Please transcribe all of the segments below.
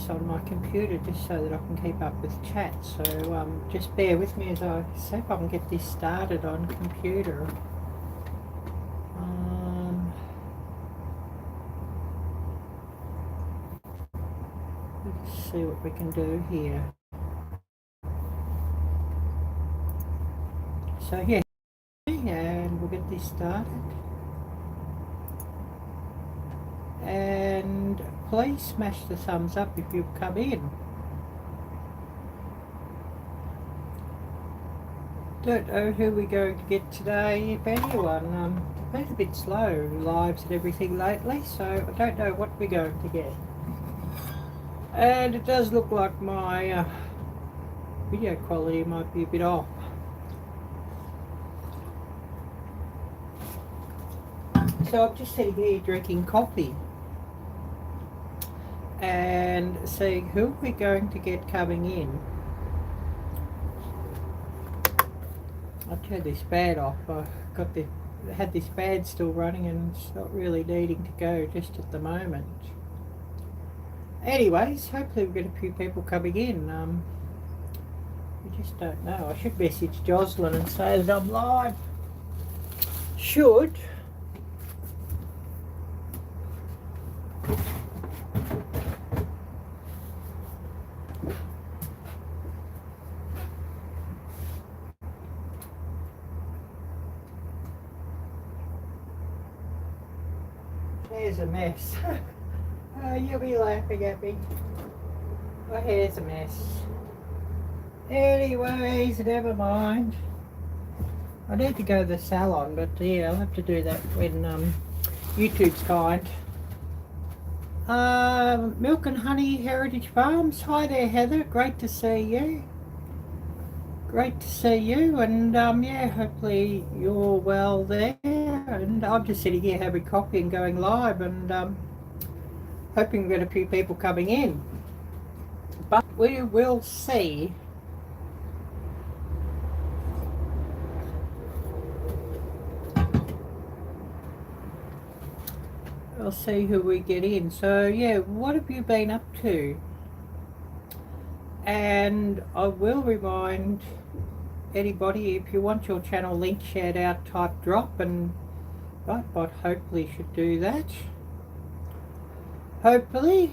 this on my computer just so that I can keep up with chat. So just bear with me as I see if I can get this started on computer. Let's see what we can do here. So yeah, and we'll get this started. And please smash the thumbs up if you've come in. Don't know who we're going to get today, if anyone. Been a bit slow, lives and everything lately, so I don't know what we're going to get. And it does look like my video quality might be a bit off. So I'm just sitting here drinking coffee and seeing who we're going to get coming in. I'll turn this fan off. I had this fan still running and it's not really needing to go just at the moment. Anyways, hopefully we'll get a few people coming in. We just don't know. I should message Joslyn and say that I'm live. Should. There's a mess. Oh, you'll be laughing at me. My hair's a mess. Anyways, never mind. I need to go to the salon, but yeah, I'll have to do that when YouTube's kind. Milk and Honey Heritage Farms. Hi there, Heather. Great to see you. Great to see you, and yeah, hopefully you're well there. And I'm just sitting here having coffee and going live, and hoping we get a few people coming in. But we will see. We'll see who we get in. So yeah, what have you been up to? And I will remind anybody, if you want your channel link shared out, type drop, and Right-Bot hopefully should do that. Hopefully.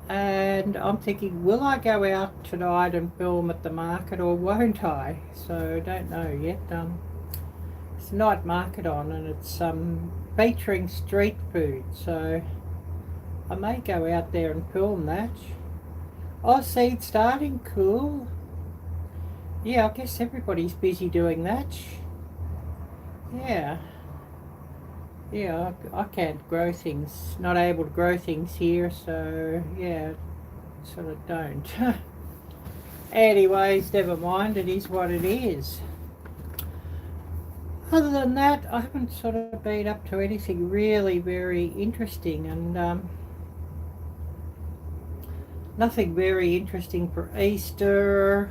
And I'm thinking, will I go out tonight and film at the market or won't I? So I don't know yet. It's a night market on, and it's featuring street food, so I may go out there and film that. Oh, seed starting, cool. Yeah, I guess everybody's busy doing that. Yeah. Yeah, I can't grow things, not able to grow things here, so yeah, sort of don't. Anyways, never mind, it is what it is. Other than that, I haven't sort of been up to anything really very interesting, and nothing very interesting for Easter.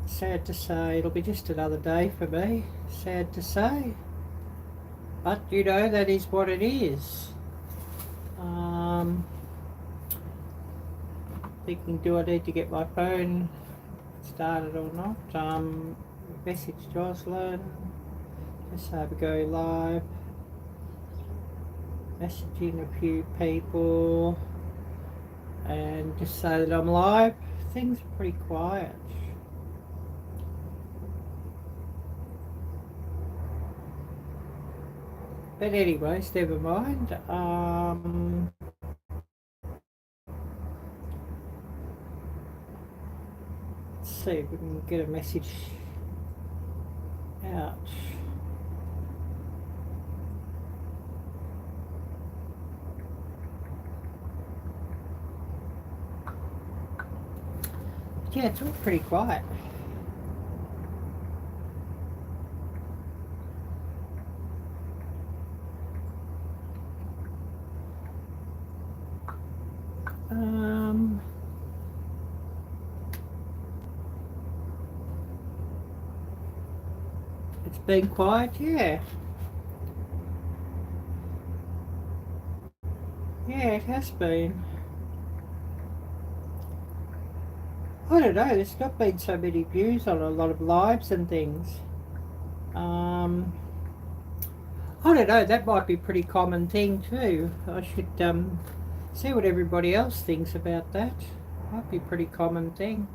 Sad to say, it'll be just another day for me. Sad to say. But, you know, that is what it is. Thinking, do I need to get my phone started or not? Message Joslyn. Just have a go live. Messaging a few people. And just say that I'm live. Things are pretty quiet. But anyways, never mind. Let's see if we can get a message out. Yeah, it's all pretty quiet. It's been quiet, yeah. Yeah, it has been. I don't know, there's not been so many views on a lot of lives and things. I don't know, that might be a pretty common thing too. I should see what everybody else thinks about that. Might be a pretty common thing.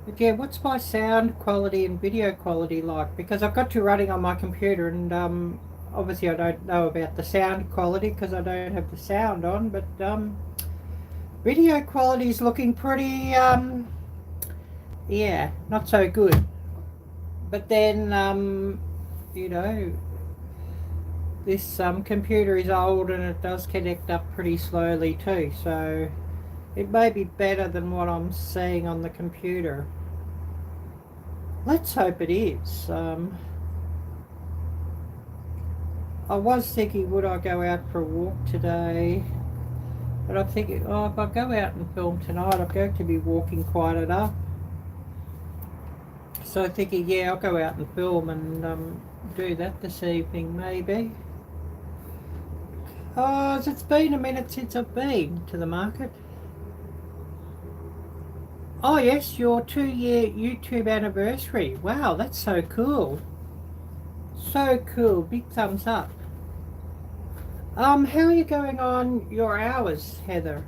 But yeah, what's my sound quality and video quality like? Because I've got you running on my computer, and obviously I don't know about the sound quality because I don't have the sound on, but video quality is looking pretty, yeah, not so good. But then, you know, this computer is old and it does connect up pretty slowly too, so it may be better than what I'm seeing on the computer. Let's hope it is. I was thinking, would I go out for a walk today? But I'm thinking, oh, if I go out and film tonight, I'm going to be walking quite enough. So thinking, yeah, I'll go out and film and do that this evening, maybe. Oh, it's been a minute since I've been to the market. Oh yes, your 2-year YouTube anniversary. Wow, that's so cool. So cool. Big thumbs up. How are you going on your hours, Heather?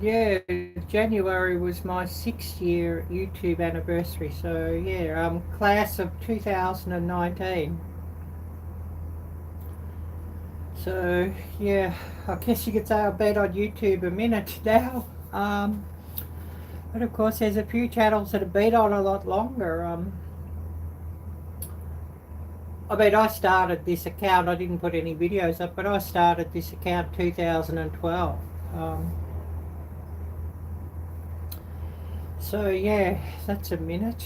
Yeah, January was my 6-year YouTube anniversary. So yeah, class of 2019. So yeah, I guess you could say I've been on YouTube a minute now. But of course there's a few channels that have been on a lot longer. I mean, I started this account, I didn't put any videos up, but I started this account 2012. So yeah, that's a minute.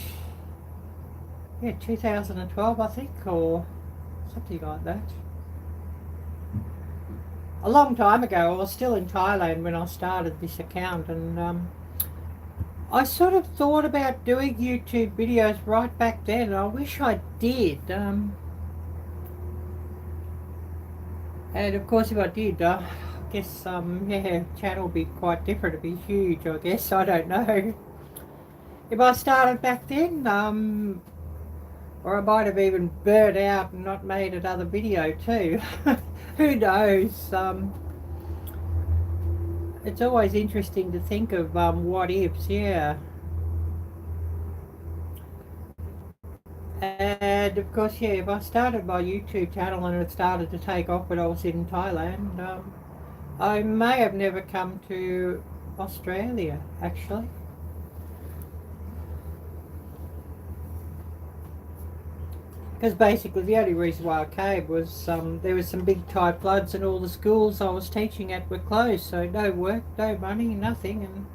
Yeah, 2012 I think, or something like that. A long time ago. I was still in Thailand when I started this account, and I sort of thought about doing YouTube videos right back then. I wish I did. And of course if I did, I guess, yeah, channel would be quite different. It'd be huge, I guess. I don't know. If I started back then, or I might have even burnt out and not made another video too. Who knows? It's always interesting to think of what ifs, yeah. And of course, yeah, if I started my YouTube channel and it started to take off when I was in Thailand, I may have never come to Australia, actually. Because basically the only reason why I came was there was some big tide floods and all the schools I was teaching at were closed, so no work, no money, nothing, and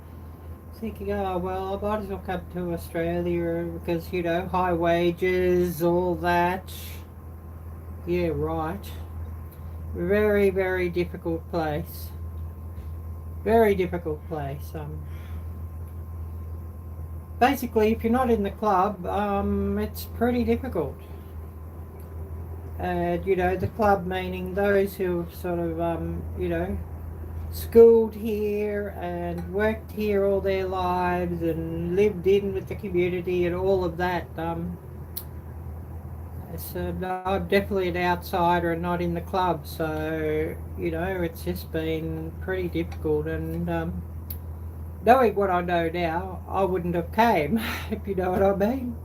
thinking, oh well, I might as well come to Australia because, you know, high wages, all that. Yeah, right. Very, very difficult place. Very difficult place. Basically, if you're not in the club, it's pretty difficult. You know, the club meaning those who have sort of, you know, schooled here and worked here all their lives and lived in with the community and all of that. So no, I'm definitely an outsider and not in the club, so, you know, it's just been pretty difficult. And knowing what I know now, I wouldn't have came, if you know what I mean.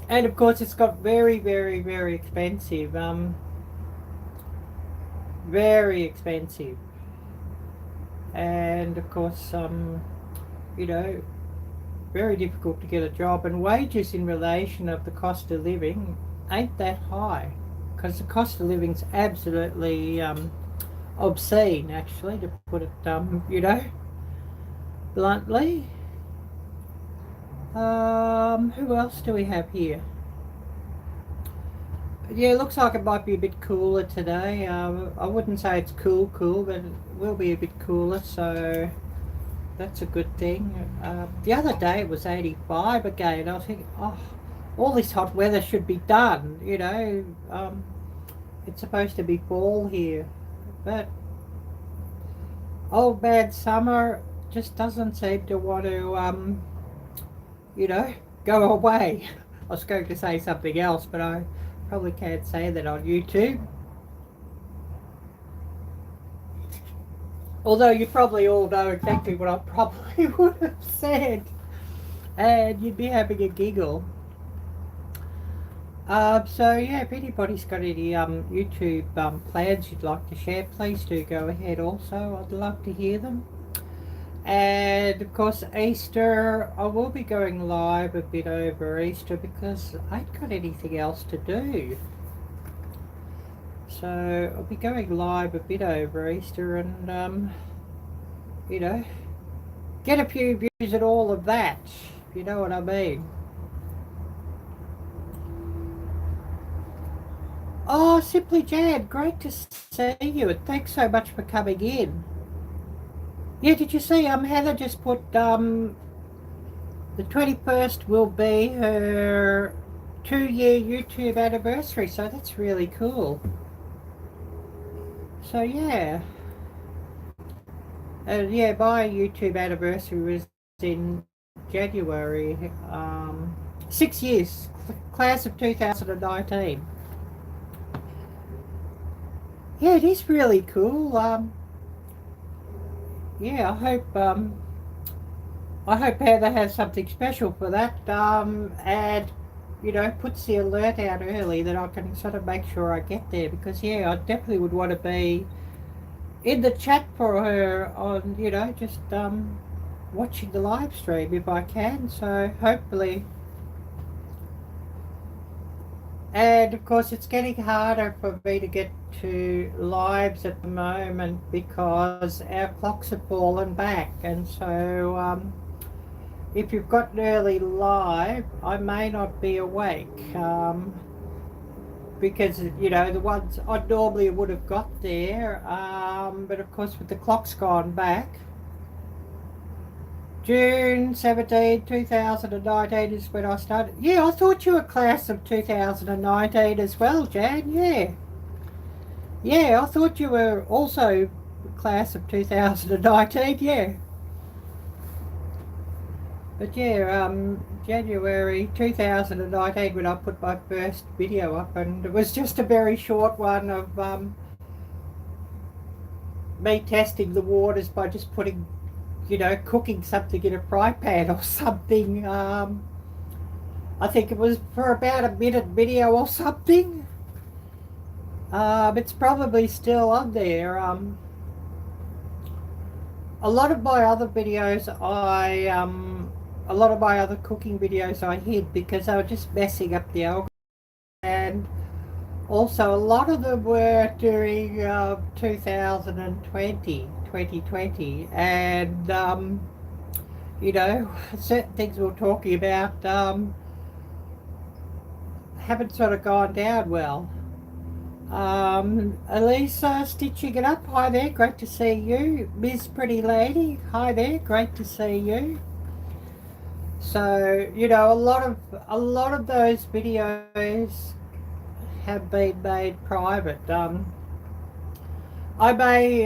And of course it's got very, very, very expensive. Very expensive. And of course, you know, very difficult to get a job, and wages in relation of the cost of living ain't that high, because the cost of living's absolutely obscene, actually, to put it, you know, bluntly. Who else do we have here? Yeah, it looks like it might be a bit cooler today. I wouldn't say it's cool, but it will be a bit cooler, so that's a good thing. The other day it was 85 again. I was thinking, oh, all this hot weather should be done, you know. It's supposed to be fall here, but old bad summer just doesn't seem to want to, you know, go away. I was going to say something else, but I probably can't say that on YouTube. Although you probably all know exactly what I probably would have said, and you'd be having a giggle. So yeah, if anybody's got any YouTube plans you'd like to share, please do go ahead also. I'd love to hear them. And of course Easter, I will be going live a bit over Easter because I ain't got anything else to do. So I'll be going live a bit over Easter and you know, get a few views at all of that, if you know what I mean. Oh, Simply Jan, great to see you, and thanks so much for coming in. Yeah, did you see Heather just put the 21st will be her 2-year YouTube anniversary, so that's really cool. So yeah. Yeah, my YouTube anniversary was in January. 6 years, class of 2019. Yeah, it is really cool. Yeah, I hope Heather has something special for that. And you know, puts the alert out early that I can sort of make sure I get there, because yeah, I definitely would want to be in the chat for her on, you know, just watching the live stream if I can. So hopefully. And of course it's getting harder for me to get to lives at the moment because our clocks have fallen back, and so if you've got an early live I may not be awake, because you know the ones I normally would have got there, but of course with the clocks gone back. June 17, 2019 is when I started. Yeah, I thought you were class of 2019 as well, Jan. Yeah. Yeah, I thought you were also class of 2019, yeah. But yeah, January 2019 when I put my first video up, and it was just a very short one of me testing the waters by just putting, you know, cooking something in a fry pan or something. I think it was for about a minute video or something. It's probably still on there. A lot of my other videos, a lot of my other cooking videos I hid because they were just messing up the algorithm. And also a lot of them were during 2020, and you know, certain things we were talking about haven't sort of gone down well. Elise, stitching it up, hi there, great to see you. Ms. Pretty Lady, hi there, great to see you. So you know, a lot of those videos have been made private. I may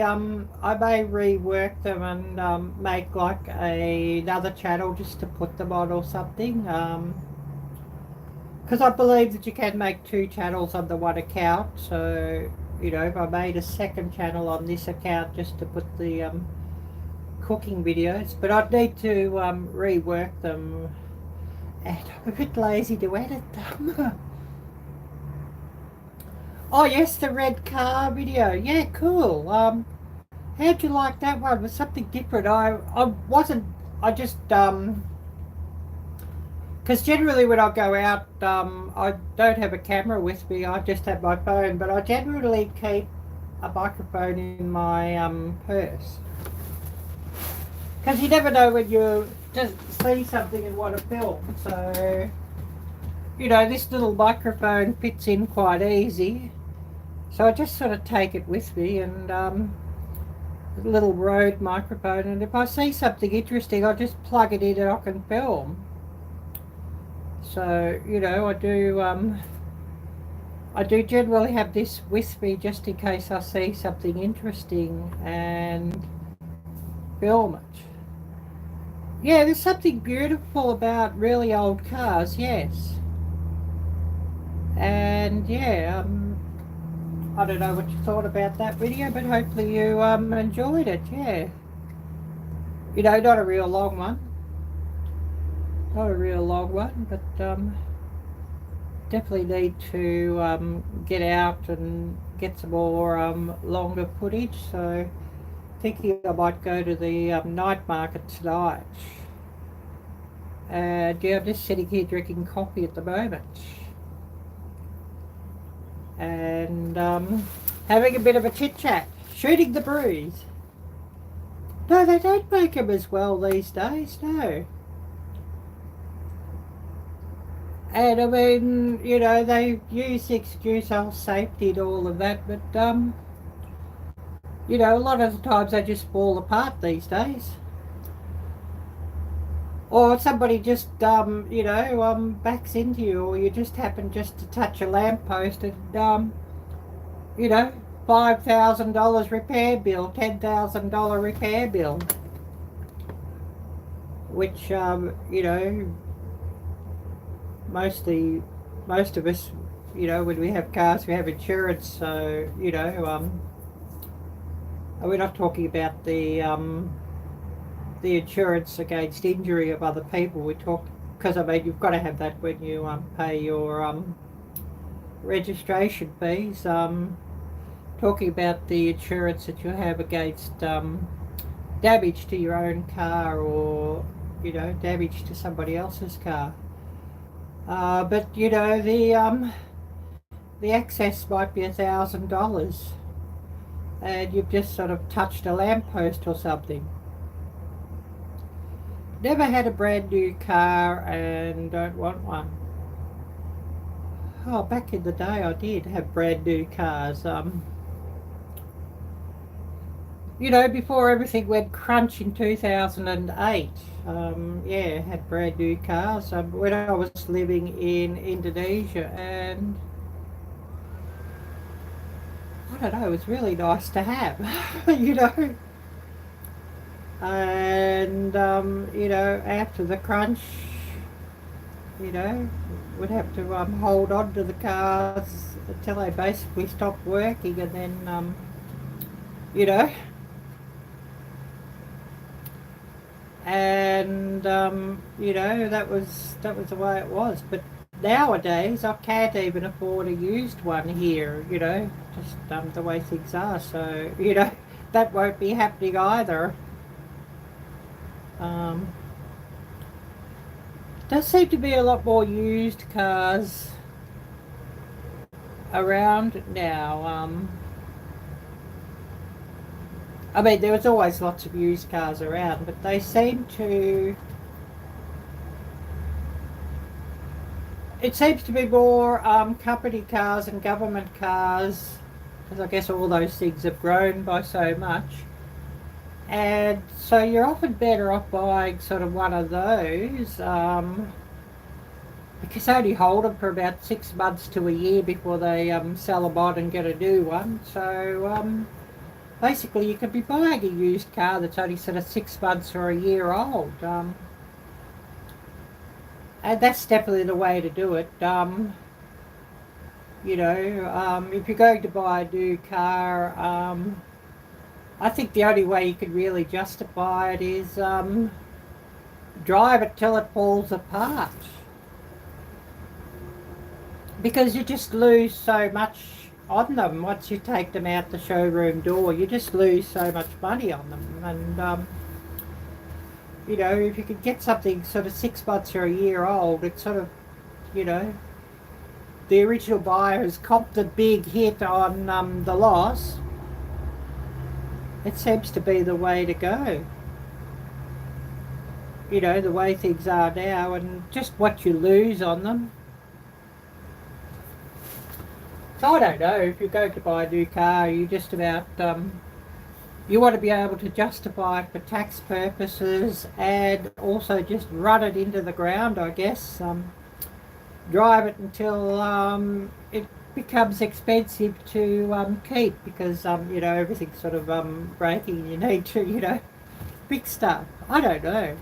rework them and make like another channel just to put them on or something. Because I believe that you can make 2 channels under one account. So you know, if I made a second channel on this account just to put the cooking videos, but I'd need to rework them, and I'm a bit lazy to edit them. Oh yes, the red car video. Yeah, cool. How'd you like that one? It was something different. I just because generally when I go out, I don't have a camera with me. I just have my phone, but I generally keep a microphone in my purse, because you never know when you just see something and want to film. So you know, this little microphone fits in quite easy. So I just sort of take it with me, and little Rode microphone, and if I see something interesting, I just plug it in and I can film. So, you know, I do generally have this with me just in case I see something interesting and film it. Yeah, there's something beautiful about really old cars, yes. And yeah, I don't know what you thought about that video, but hopefully you enjoyed it, yeah. You know, not a real long one. Not a real long one, but definitely need to get out and get some more longer footage. So thinking I might go to the night market tonight. And yeah, I'm just sitting here drinking coffee at the moment. And having a bit of a chit-chat. Shooting the breeze. No, they don't make them as well these days, no. And I mean, you know, they use the excuse of safety and all of that, but you know, a lot of the times they just fall apart these days. Or somebody just, you know, backs into you, or you just happen just to touch a lamppost and, you know, $5,000 repair bill, $10,000 repair bill. Which, you know, most of us, you know, when we have cars, we have insurance, so, you know, we're not talking about the insurance against injury of other people. We talk, because I mean, you've got to have that when you pay your registration fees. Talking about the insurance that you have against damage to your own car, or, you know, damage to somebody else's car. But you know, the excess might be $1,000, and you've just sort of touched a lamppost or something. Never had a brand new car and don't want one. Oh, back in the day I did have brand new cars. You know, before everything went crunch in 2008. Yeah, had brand new cars when I was living in Indonesia, and I don't know, it was really nice to have, you know. And you know, after the crunch, you know, would have to hold on to the cars until they basically stopped working, and then you know, and you know, that was the way it was. But nowadays I can't even afford a used one here, you know, just the way things are. So, you know, that won't be happening either. Does seem to be a lot more used cars around now. I mean, there was always lots of used cars around, but they seem to... It seems to be more company cars and government cars, because I guess all those things have grown by so much. And so you're often better off buying sort of one of those, because they only hold them for about 6 months to a year before they sell them on and get a new one. So basically you could be buying a used car that's only sort of 6 months or a year old. And that's definitely the way to do it. You know, if you're going to buy a new car, I think the only way you could really justify it is drive it till it falls apart. Because you just lose so much on them once you take them out the showroom door. You just lose so much money on them. And you know, if you could get something sort of 6 months or a year old, it's sort of, you know, the original buyer has copped a big hit on the loss. It seems to be the way to go. You know, the way things are now, and just what you lose on them. So I don't know, if you're going to buy a new car, you just about you want to be able to justify it for tax purposes and also just run it into the ground, I guess. Drive it until it becomes expensive to keep because, you know, everything's sort of breaking. You need to, you know, fix stuff. I don't know.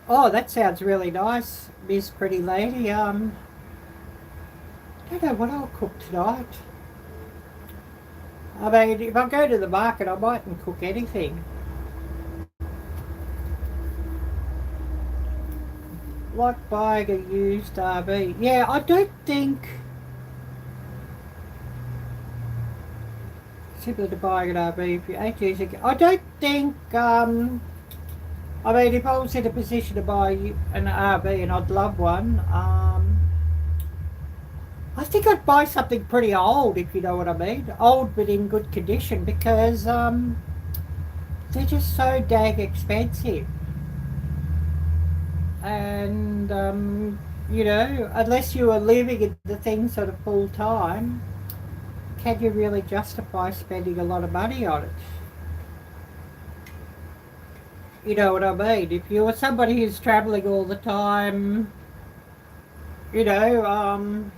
Oh, that sounds really nice, Miss Pretty Lady. I don't know what I'll cook tonight. I mean, if I go to the market, I mightn't cook anything. Like buying a used RV. Yeah, I don't think... Similar to buying an RV if you ain't using it. I don't think... I mean, if I was in a position to buy an RV, and I'd love one, I think I'd buy something pretty old, if you know what I mean. Old but in good condition, because they're just so dang expensive. And, you know, unless you are living in the thing sort of full time, can you really justify spending a lot of money on it? You know what I mean? If you're somebody who's travelling all the time, you know,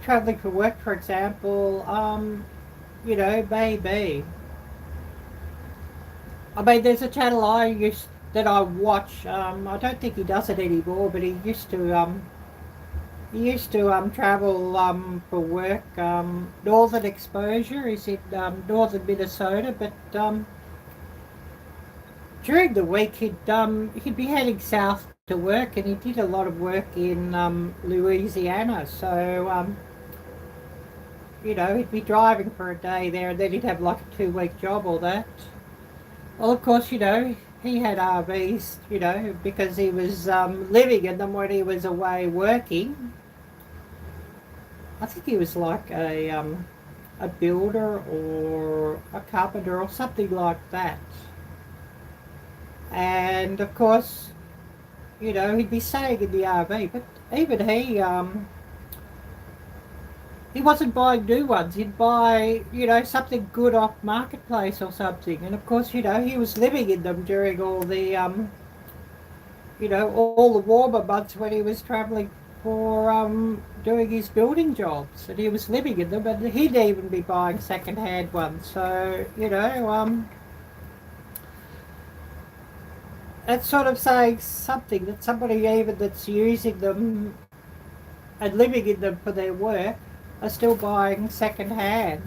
travelling for work, for example, you know, maybe. I mean, there's a channel that I watch. I don't think he does it anymore, but he used to travel for work. Northern Exposure is in northern Minnesota, but during the week he'd be heading south to work, and he did a lot of work in Louisiana. So you know, he'd be driving for a day there, and then he'd have like a 2-week job or that. Well, of course, you know, he had RVs, you know, because he was living in them when he was away working. I think he was like a builder or a carpenter or something like that. And of course, you know, he'd be staying in the RV, but even he wasn't buying new ones. He'd buy, you know, something good off Marketplace or something. And of course, you know, he was living in them during all the, you know, all the warmer months when he was travelling for doing his building jobs. And he was living in them, and he'd even be buying second-hand ones. So, you know, that's sort of saying something, that somebody even that's using them and living in them for their work are still buying second hand.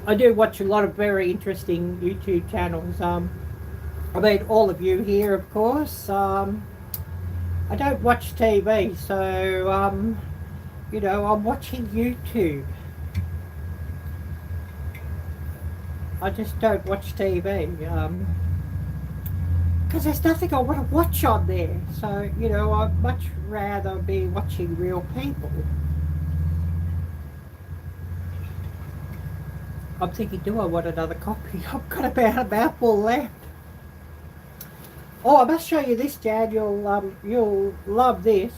I do watch a lot of very interesting YouTube channels. I mean, all of you here, of course. I don't watch TV, so, you know, I'm watching YouTube. I just don't watch TV. Because there's nothing I want to watch on there. So, you know, I'd much rather be watching real people. I'm thinking, do I want another copy? I've got about a mouthful left. Oh, I must show you this, Jan. You'll love this.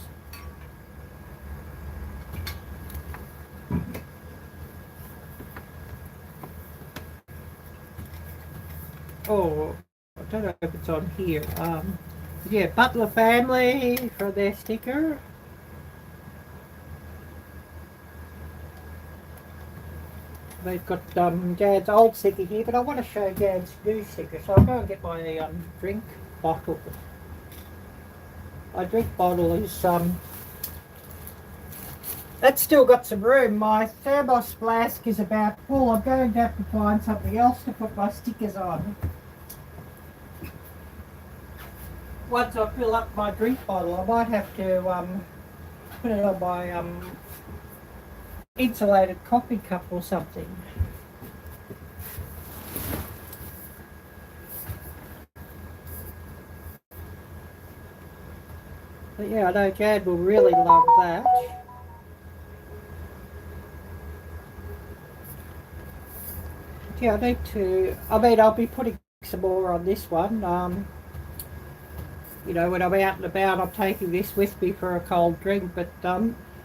Oh, I don't know if it's on here. Yeah, Butler Family for their sticker. They've got Jan's old sticker here, but I want to show Jan's new sticker, so I'll go and get my drink bottle. My drink bottle is that's still got some room. My thermos flask is about full. I'm going to have to find something else to put my stickers on. Once I fill up my drink bottle, I might have to put it on my insulated coffee cup or something. But yeah, I know Jan will really love that. Yeah, I mean, I'll be putting some more on this one. you know, when I'm out and about, I'm taking this with me for a cold drink. But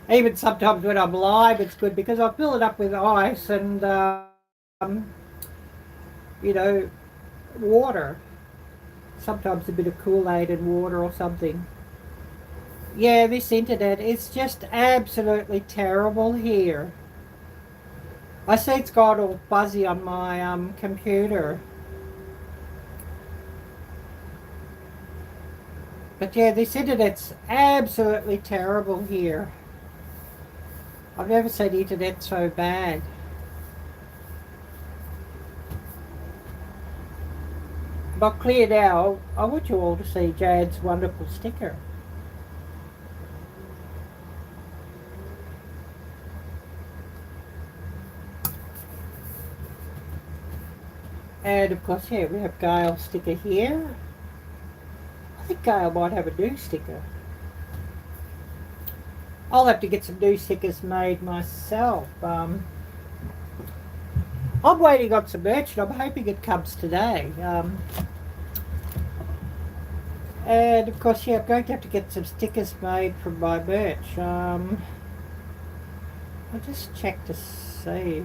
even sometimes when I'm live, it's good because I fill it up with ice and, you know, water. Sometimes a bit of Kool-Aid and water or something. Yeah, this internet is just absolutely terrible here. I see it's got all fuzzy on my computer. But yeah, this internet's absolutely terrible here. I've never seen internet so bad. But clear now, I want you all to see Jad's wonderful sticker. And of course, yeah, we have Gail's sticker here. I think Gail might have a new sticker. I'll have to get some new stickers made myself. I'm waiting on some merch and I'm hoping it comes today. And of course, yeah, I'm going to have to get some stickers made from my merch. I'll just check to see.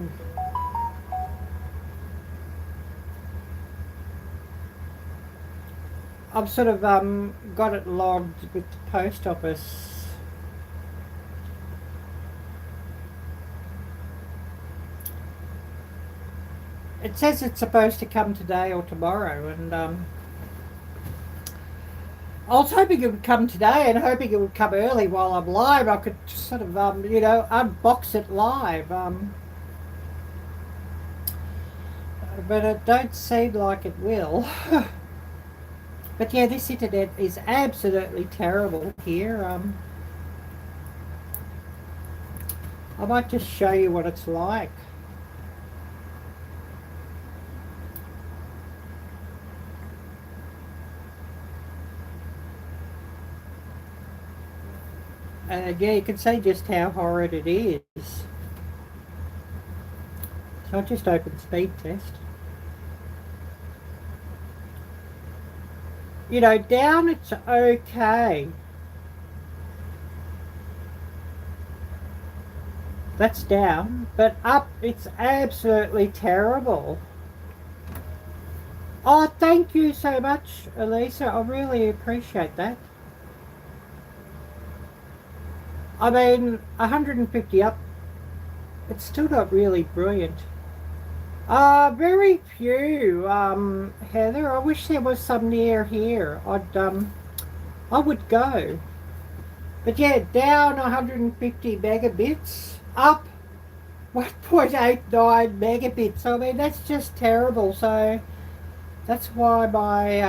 I've sort of got it logged with the post office. It says it's supposed to come today or tomorrow, and I was hoping it would come today and hoping it would come early while I'm live. I could sort of, you know, unbox it live. But it don't seem like it will. But yeah, this internet is absolutely terrible here. I might just show you what it's like. And yeah, you can see just how horrid it is. So I'll just open speed test. You know, down it's okay. That's down, but up it's absolutely terrible. Oh, thank you so much, Elisa. I really appreciate that. I mean, 150 up, it's still not really brilliant. Very few, Heather. I wish there was some near here. I would go. But yeah, down 150 megabits, up 1.89 megabits. I mean, that's just terrible. So that's why my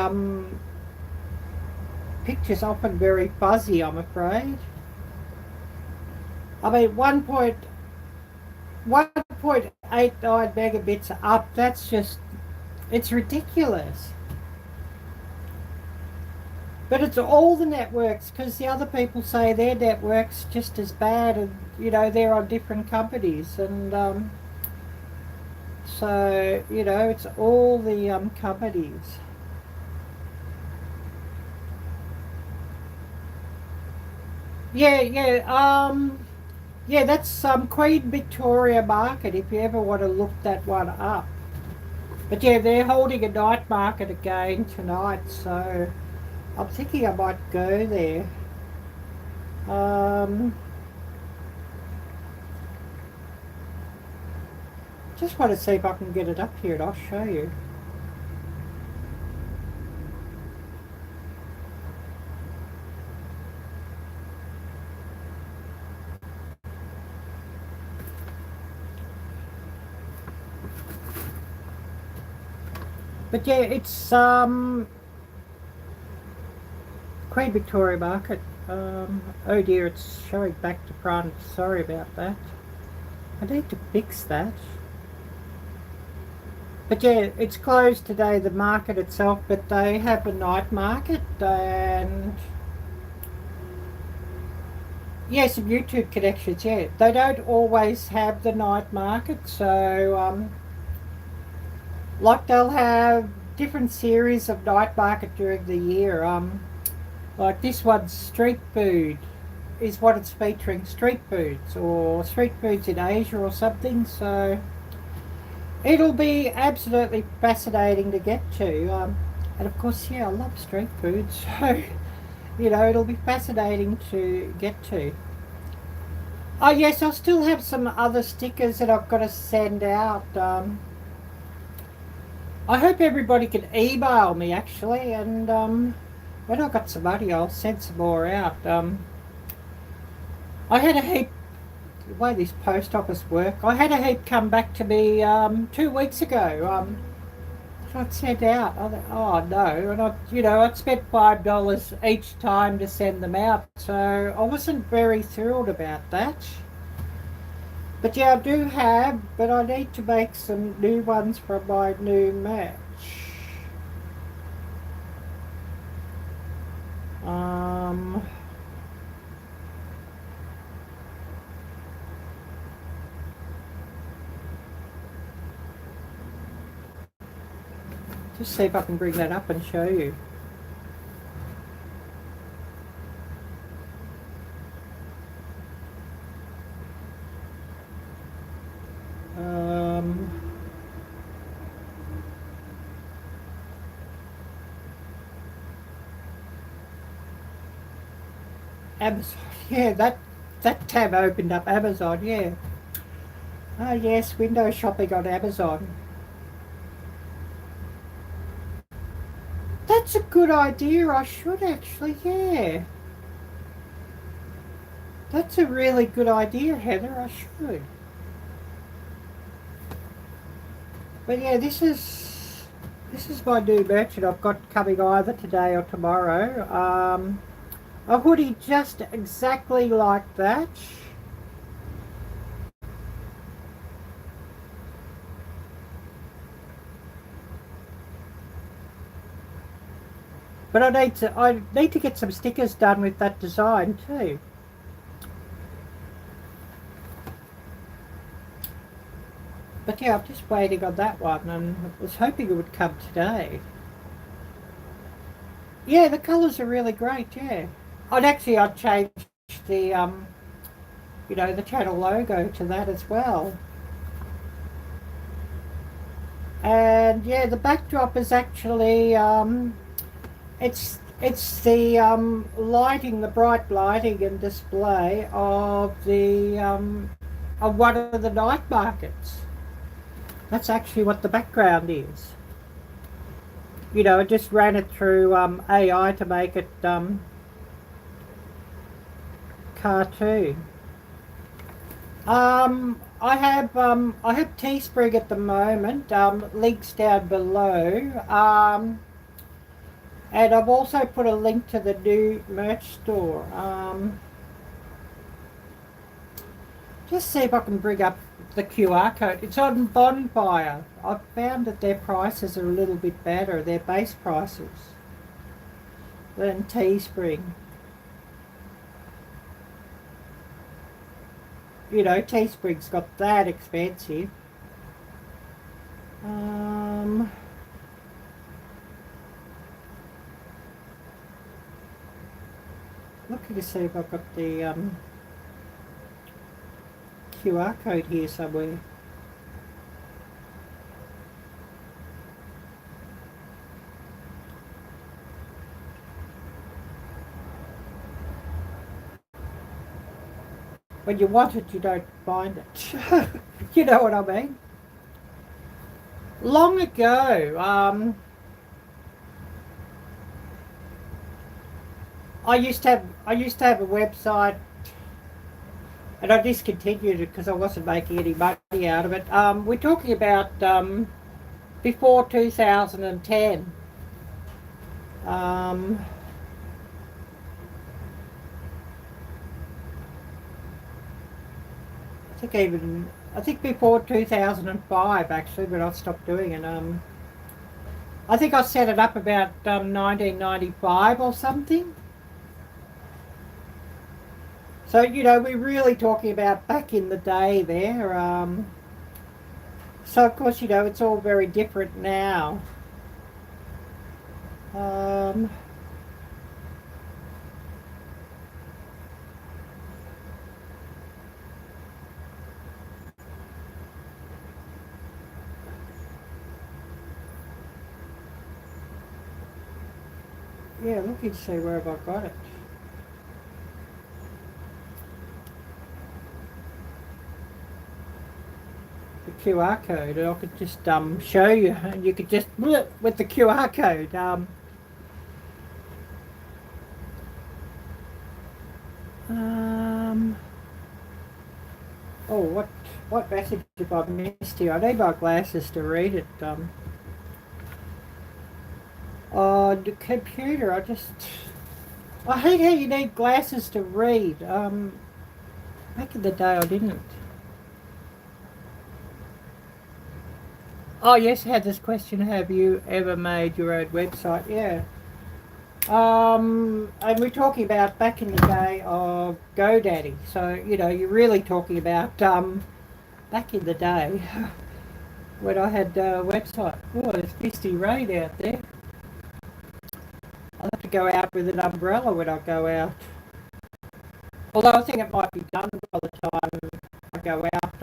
picture's often very fuzzy, I'm afraid. I mean, 1.89 megabits up, that's just, it's ridiculous. But it's all the networks, because the other people say their network's just as bad, and you know, they're on different companies, and so, you know, it's all the companies. Yeah, yeah, that's Queen Victoria Market, if you ever want to look that one up. But yeah, they're holding a night market again tonight, so I'm thinking I might go there. Just want to see if I can get it up here and I'll show you. But yeah, it's Queen Victoria Market. Oh dear, it's showing back to front. Sorry about that. I need to fix that. But yeah, it's closed today, the market itself, but they have a night market, and yeah, some YouTube connections, yeah. They don't always have the night market, so like they'll have different series of night market during the year. Like this one's street food, is what it's featuring, street foods or street foods in Asia or something. So it'll be absolutely fascinating to get to. And of course, yeah, I love street food, so you know, it'll be fascinating to get to. Oh yes, I'll still have some other stickers that I've got to send out. I hope everybody can email me actually, and when I've got some money, I'll send some more out. I had a heap, the way this post office work, I had a heap come back to me 2 weeks ago. I'd sent out. I thought, oh no, and I'd spent $5 each time to send them out, so I wasn't very thrilled about that. But yeah, I do have, but I need to make some new ones for my new match. Just see if I can bring that up and show you. Amazon, yeah, that tab opened up Amazon, yeah. Oh yes, window shopping on Amazon. That's a good idea, I should actually, yeah. That's a really good idea, Heather, I should. But yeah, this is my new merchant I've got coming either today or tomorrow. A hoodie just exactly like that. But I need to get some stickers done with that design too. But yeah, I'm just waiting on that one, and I was hoping it would come today. Yeah, the colours are really great, yeah. I'd change the the channel logo to that as well. And yeah, the backdrop is actually it's the lighting, the bright lighting and display of the of one of the night markets. That's actually what the background is. I just ran it through AI to make it cartoon. I have Teespring at the moment. Links down below. And I've also put a link to the new merch store. Just see if I can bring up the QR code. It's on Bonfire. I've found that their prices are a little bit better, their base prices, than Teespring. Teespring's got that expensive. Looking to see if I've got the QR code here somewhere. When you want it, you don't find it. You know what I mean? Long ago, I used to have a website, and I discontinued it because I wasn't making any money out of it. We're talking about before 2010. I think before 2005 actually, but I stopped doing it. I think I set it up about 1995 or something. So we're really talking about back in the day there. So of course it's all very different now. Yeah, look and see where have I got it. The QR code, and I could just show you, and you could just with the QR code. Oh, what message have I missed here? I need my glasses to read it. On the computer, I hate how you need glasses to read. Back in the day, I didn't. Oh yes, I had this question: have you ever made your own website? Yeah. And we're talking about back in the day of GoDaddy. So, you know, you're really talking about back in the day when I had a website. Oh, there's misty rain out there. I'll have to go out with an umbrella when I go out. Although I think it might be done by the time I go out.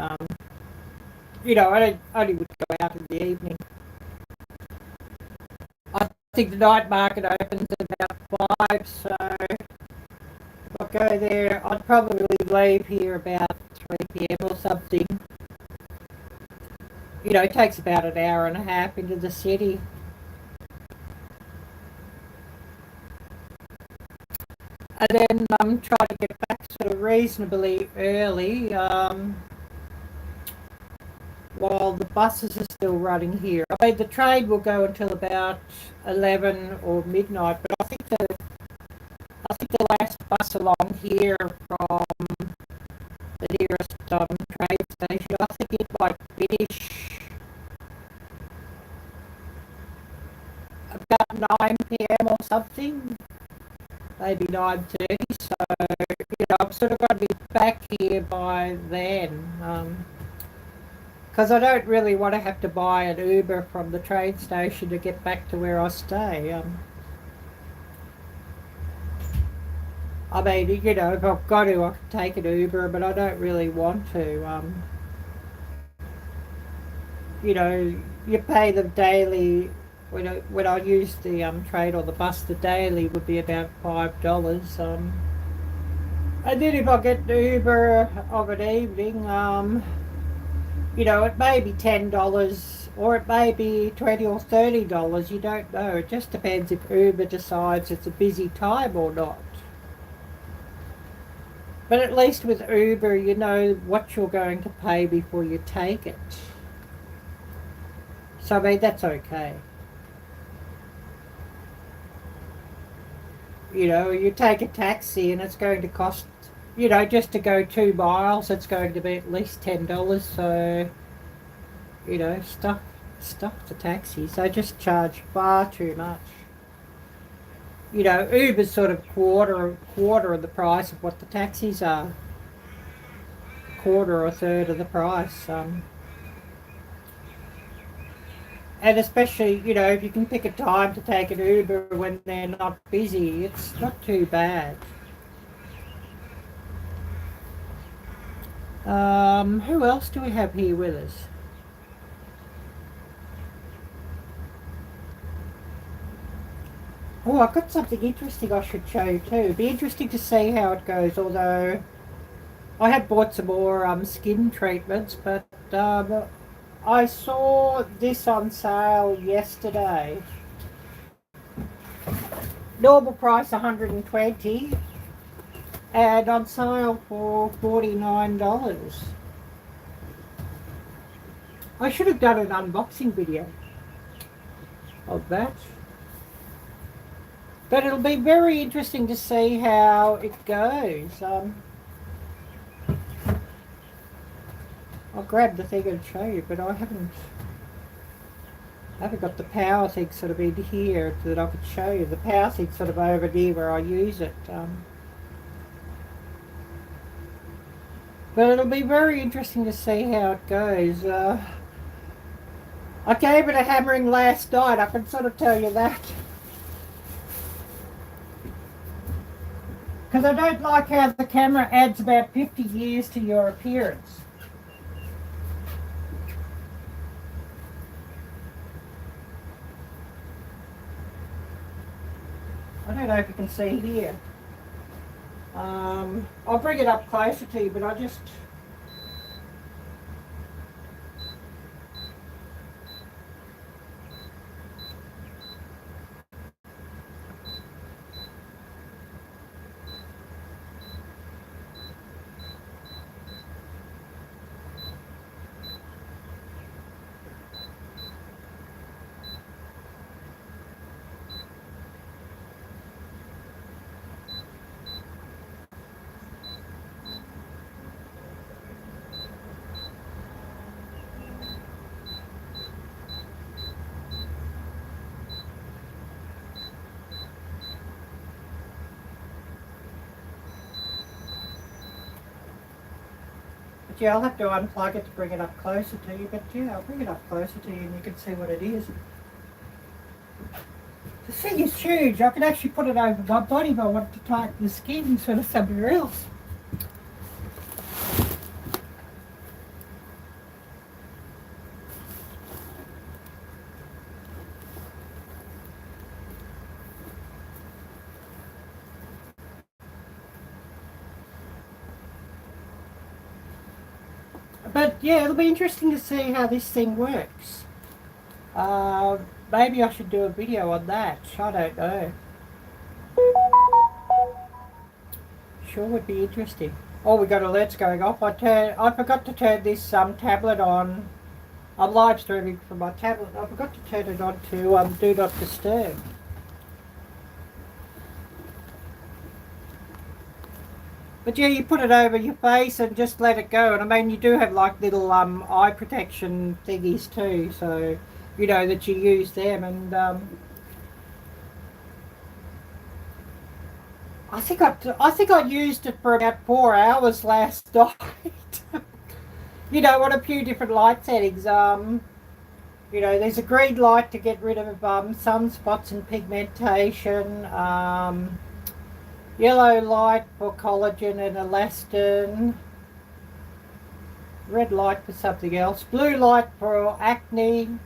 You know, I only would go out in the evening. I think the night market opens at about 5, so if I go there, I'd probably leave here about 3 p.m. or something. You know, it takes about an hour and a half into the city. And then I'm trying to get back sort of reasonably early while the buses are still running here. I mean, the train will go until about 11 or midnight, but I think the last bus along here from the nearest train station, I think it might finish about 9 p.m. or something, maybe 9:30. So, you know, I'm sort of going to be back here by then. Because I don't really want to have to buy an Uber from the train station to get back to where I stay. I mean, you know, if I've got to, I can take an Uber, but I don't really want to. You know, you pay them daily. When I use the train or the bus, the daily would be about $5. And then if I get an Uber of an evening, you know, it may be $10 or it may be $20 or $30. You don't know. It just depends if Uber decides it's a busy time or not. But at least with Uber, you know what you're going to pay before you take it. So, I mean, that's okay. You know, you take a taxi and it's going to cost, you know, just to go 2 miles, it's going to be at least $10. So, you know, stuff the taxis. They just charge far too much. You know, Uber's sort of quarter of the price of what the taxis are. Quarter or a third of the price. And especially, you know, if you can pick a time to take an Uber when they're not busy, it's not too bad. Who else do we have here with us? Oh, I've got something interesting I should show you too. It'd be interesting to see how it goes, although I have bought some more skin treatments, but I saw this on sale yesterday. Normal price $120 and on sale for $49. I should have done an unboxing video of that. But it'll be very interesting to see how it goes. I'll grab the thing and show you, but I haven't got the power thing sort of in here that I could show you. The power thing's sort of over near where I use it. But it'll be very interesting to see how it goes. I gave it a hammering last night, I can sort of tell you that. Because I don't like how the camera adds about 50 years to your appearance. I don't know if you can see here. I'll bring it up closer to you, but I just... Yeah, I'll have to unplug it to bring it up closer to you, but yeah, I'll bring it up closer to you and you can see what it is. The thing is huge. I could actually put it over my body if I wanted to tighten the skin sort of somewhere else. But yeah, it'll be interesting to see how this thing works. Maybe I should do a video on that. I don't know. Sure would be interesting. Oh, we got alerts going off. I forgot to turn this tablet on. I'm live streaming from my tablet. I forgot to turn it on to Do Not Disturb. But yeah, you put it over your face and just let it go. And I mean, you do have like little eye protection thingies too, so you know that you use them. And I think I used it for about 4 hours last night. You know, on a few different light settings. You know, there's a green light to get rid of sunspots and pigmentation. Yellow light for collagen and elastin. Red light for something else. Blue light for acne.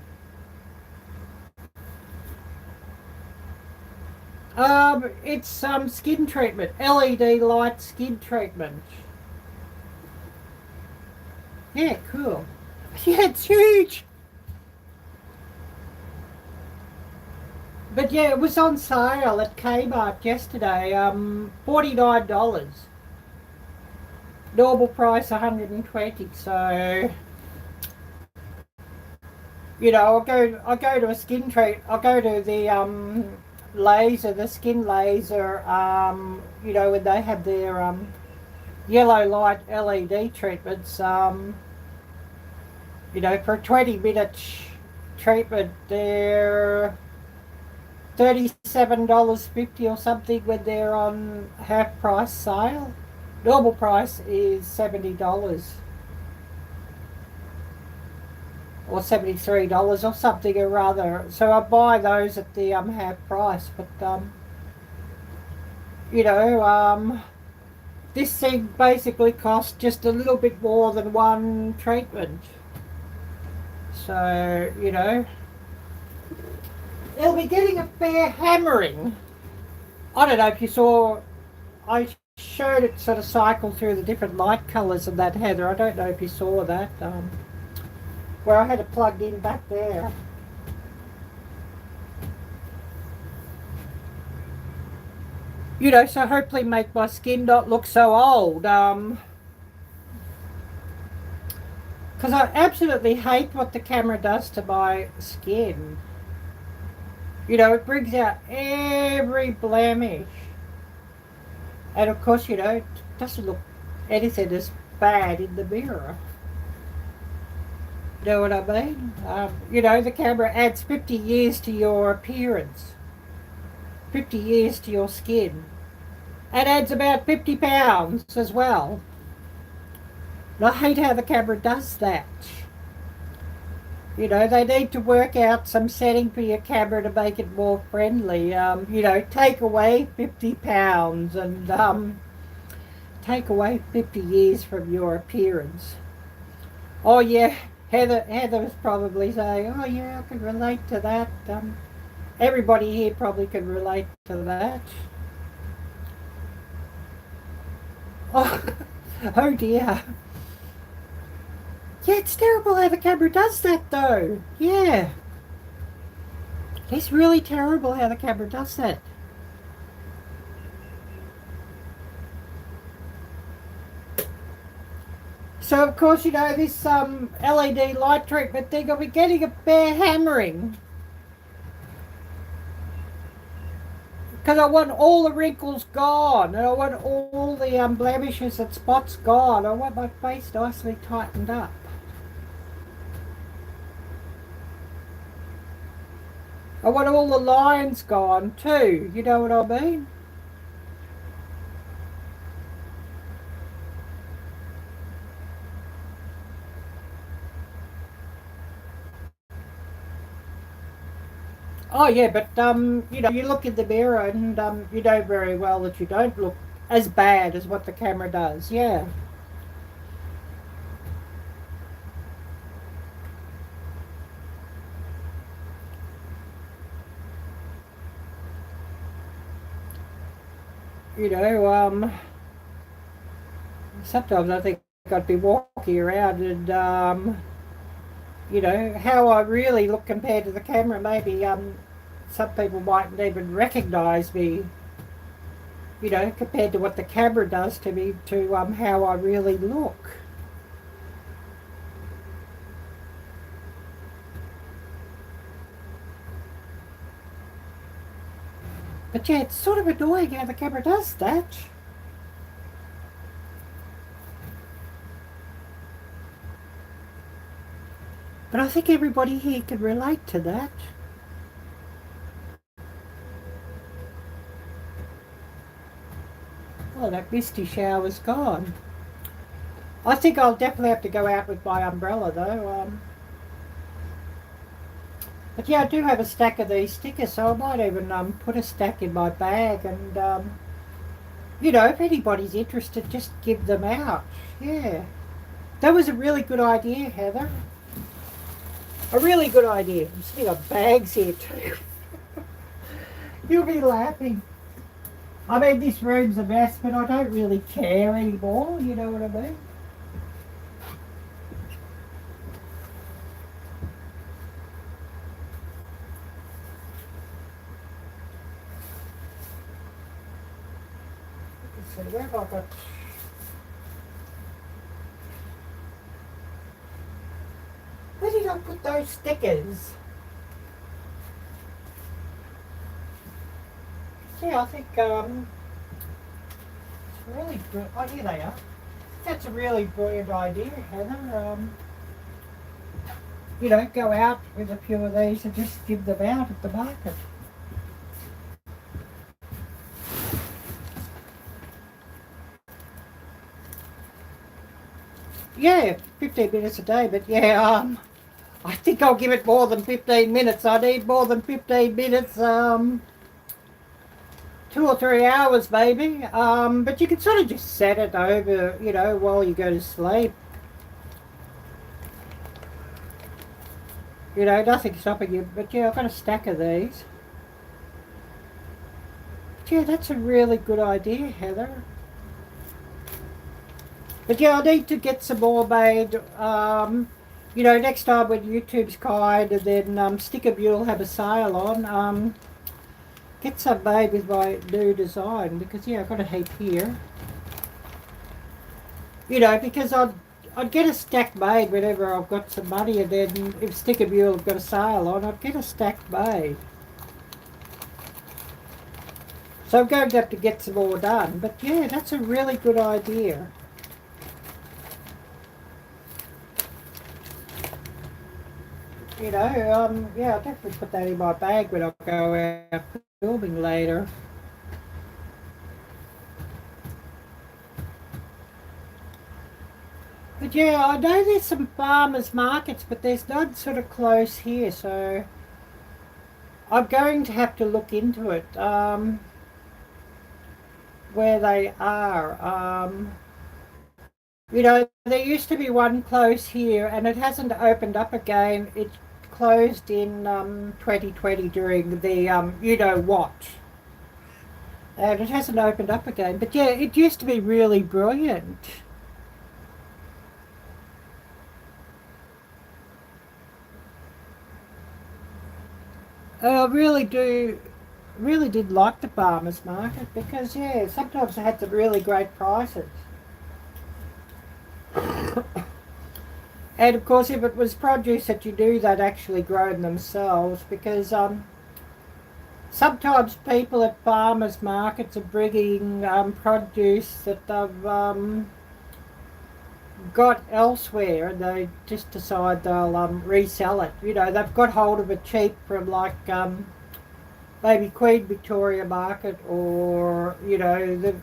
It's skin treatment. LED light skin treatment. Yeah, cool. Yeah, it's huge. But yeah, it was on sale at Kmart yesterday, $49. Normal price $120. So, you know, I go to a skin treat. I go to the laser, the skin laser. You know, when they have their yellow light LED treatments. You know, for a 20-minute treatment, they're $37.50 or something when they're on half price sale. Normal price is $70 or $73 or something or other. So I buy those at the half price. But you know, this thing basically costs just a little bit more than one treatment. So you know, they'll be getting a fair hammering. I don't know if you saw, I showed it sort of cycle through the different light colours of that, Heather. I don't know if you saw that, where I had it plugged in back there. You know, so hopefully make my skin not look so old. Because I absolutely hate what the camera does to my skin. You know, it brings out every blemish. And of course, you know, it doesn't look anything as bad in the mirror. You know what I mean? You know, the camera adds 50 years to your appearance. 50 years to your skin. And adds about 50 pounds as well. And I hate how the camera does that. You know, they need to work out some setting for your camera to make it more friendly. You know, take away 50 pounds and take away 50 years from your appearance. Oh yeah, Heather was probably saying, oh yeah, I can relate to that. Everybody here probably could relate to that. Oh, oh dear. Yeah, it's terrible how the camera does that though. Yeah. It's really terrible how the camera does that. So of course, you know, this LED light treatment thing, I'll be getting a bare hammering. Because I want all the wrinkles gone, and I want all the blemishes and spots gone. I want my face nicely tightened up. I want all the lines gone too, you know what I mean? Oh yeah, but you know, you look in the mirror and you know very well that you don't look as bad as what the camera does. Yeah. You know, sometimes I think I'd be walking around and you know, how I really look compared to the camera. Maybe some people mightn't even recognise me, you know, compared to what the camera does to me, to how I really look. But yeah, it's sort of annoying how the camera does that. But I think everybody here can relate to that. Oh, that misty shower's gone. I think I'll definitely have to go out with my umbrella though. But yeah, I do have a stack of these stickers, so I might even put a stack in my bag and, you know, if anybody's interested, just give them out. Yeah. That was a really good idea, Heather. A really good idea. I'm sitting on bags here too. You'll be laughing. I mean, this room's a mess, but I don't really care anymore, you know what I mean? Let's see, where have I got... Where did I put those stickers? Yeah, I think it's really good. Oh, here they are. That's a really brilliant idea, Heather. You know, go out with a few of these and just give them out at the market. Yeah, 15 minutes a day, but yeah, I think I'll give it more than 15 minutes. I need more than 15 minutes, 2 or 3 hours maybe. But you can sort of just set it over, you know, while you go to sleep. You know, nothing stopping you. But yeah, I've got a stack of these. But yeah, that's a really good idea, Heather. But yeah, I need to get some more made. You know, next time when YouTube's kind and then Sticker Mule will have a sale on, get some made with my new design, because yeah, I've got a heap here. You know, because I'd get a stack made whenever I've got some money, and then if Sticker Mule have got a sale on, I'd get a stack made. So I'm going to have to get some more done. But yeah, that's a really good idea. You know, yeah, I'll definitely put that in my bag when I go out filming later. But yeah, I know there's some farmers markets, but there's none sort of close here, so I'm going to have to look into it, where they are. You know, there used to be one close here, and it hasn't opened up again. closed in 2020 during the you know what, and it hasn't opened up again. But yeah, it used to be really brilliant. I really did like the farmers market because yeah, sometimes they had some really great prices. And of course, if it was produce that you do that actually grown themselves, because sometimes people at farmers markets are bringing produce that they've got elsewhere, and they just decide they'll resell it. You know, they've got hold of it cheap from like maybe Queen Victoria Market, or you know the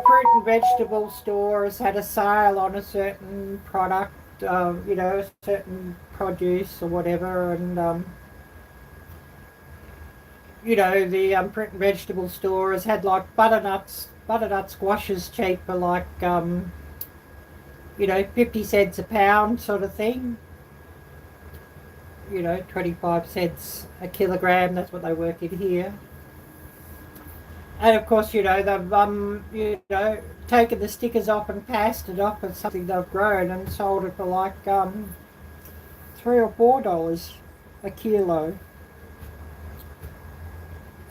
fruit and vegetable stores had a sale on a certain product, you know, a certain produce or whatever, and you know, the fruit and vegetable stores had like butternut squashes cheap for like you know, 50 cents a pound sort of thing. You know, 25 cents a kilogram. That's what they work in here. And of course, you know, they've you know, taken the stickers off and passed it off as something they've grown and sold it for like $3 or $4 a kilo.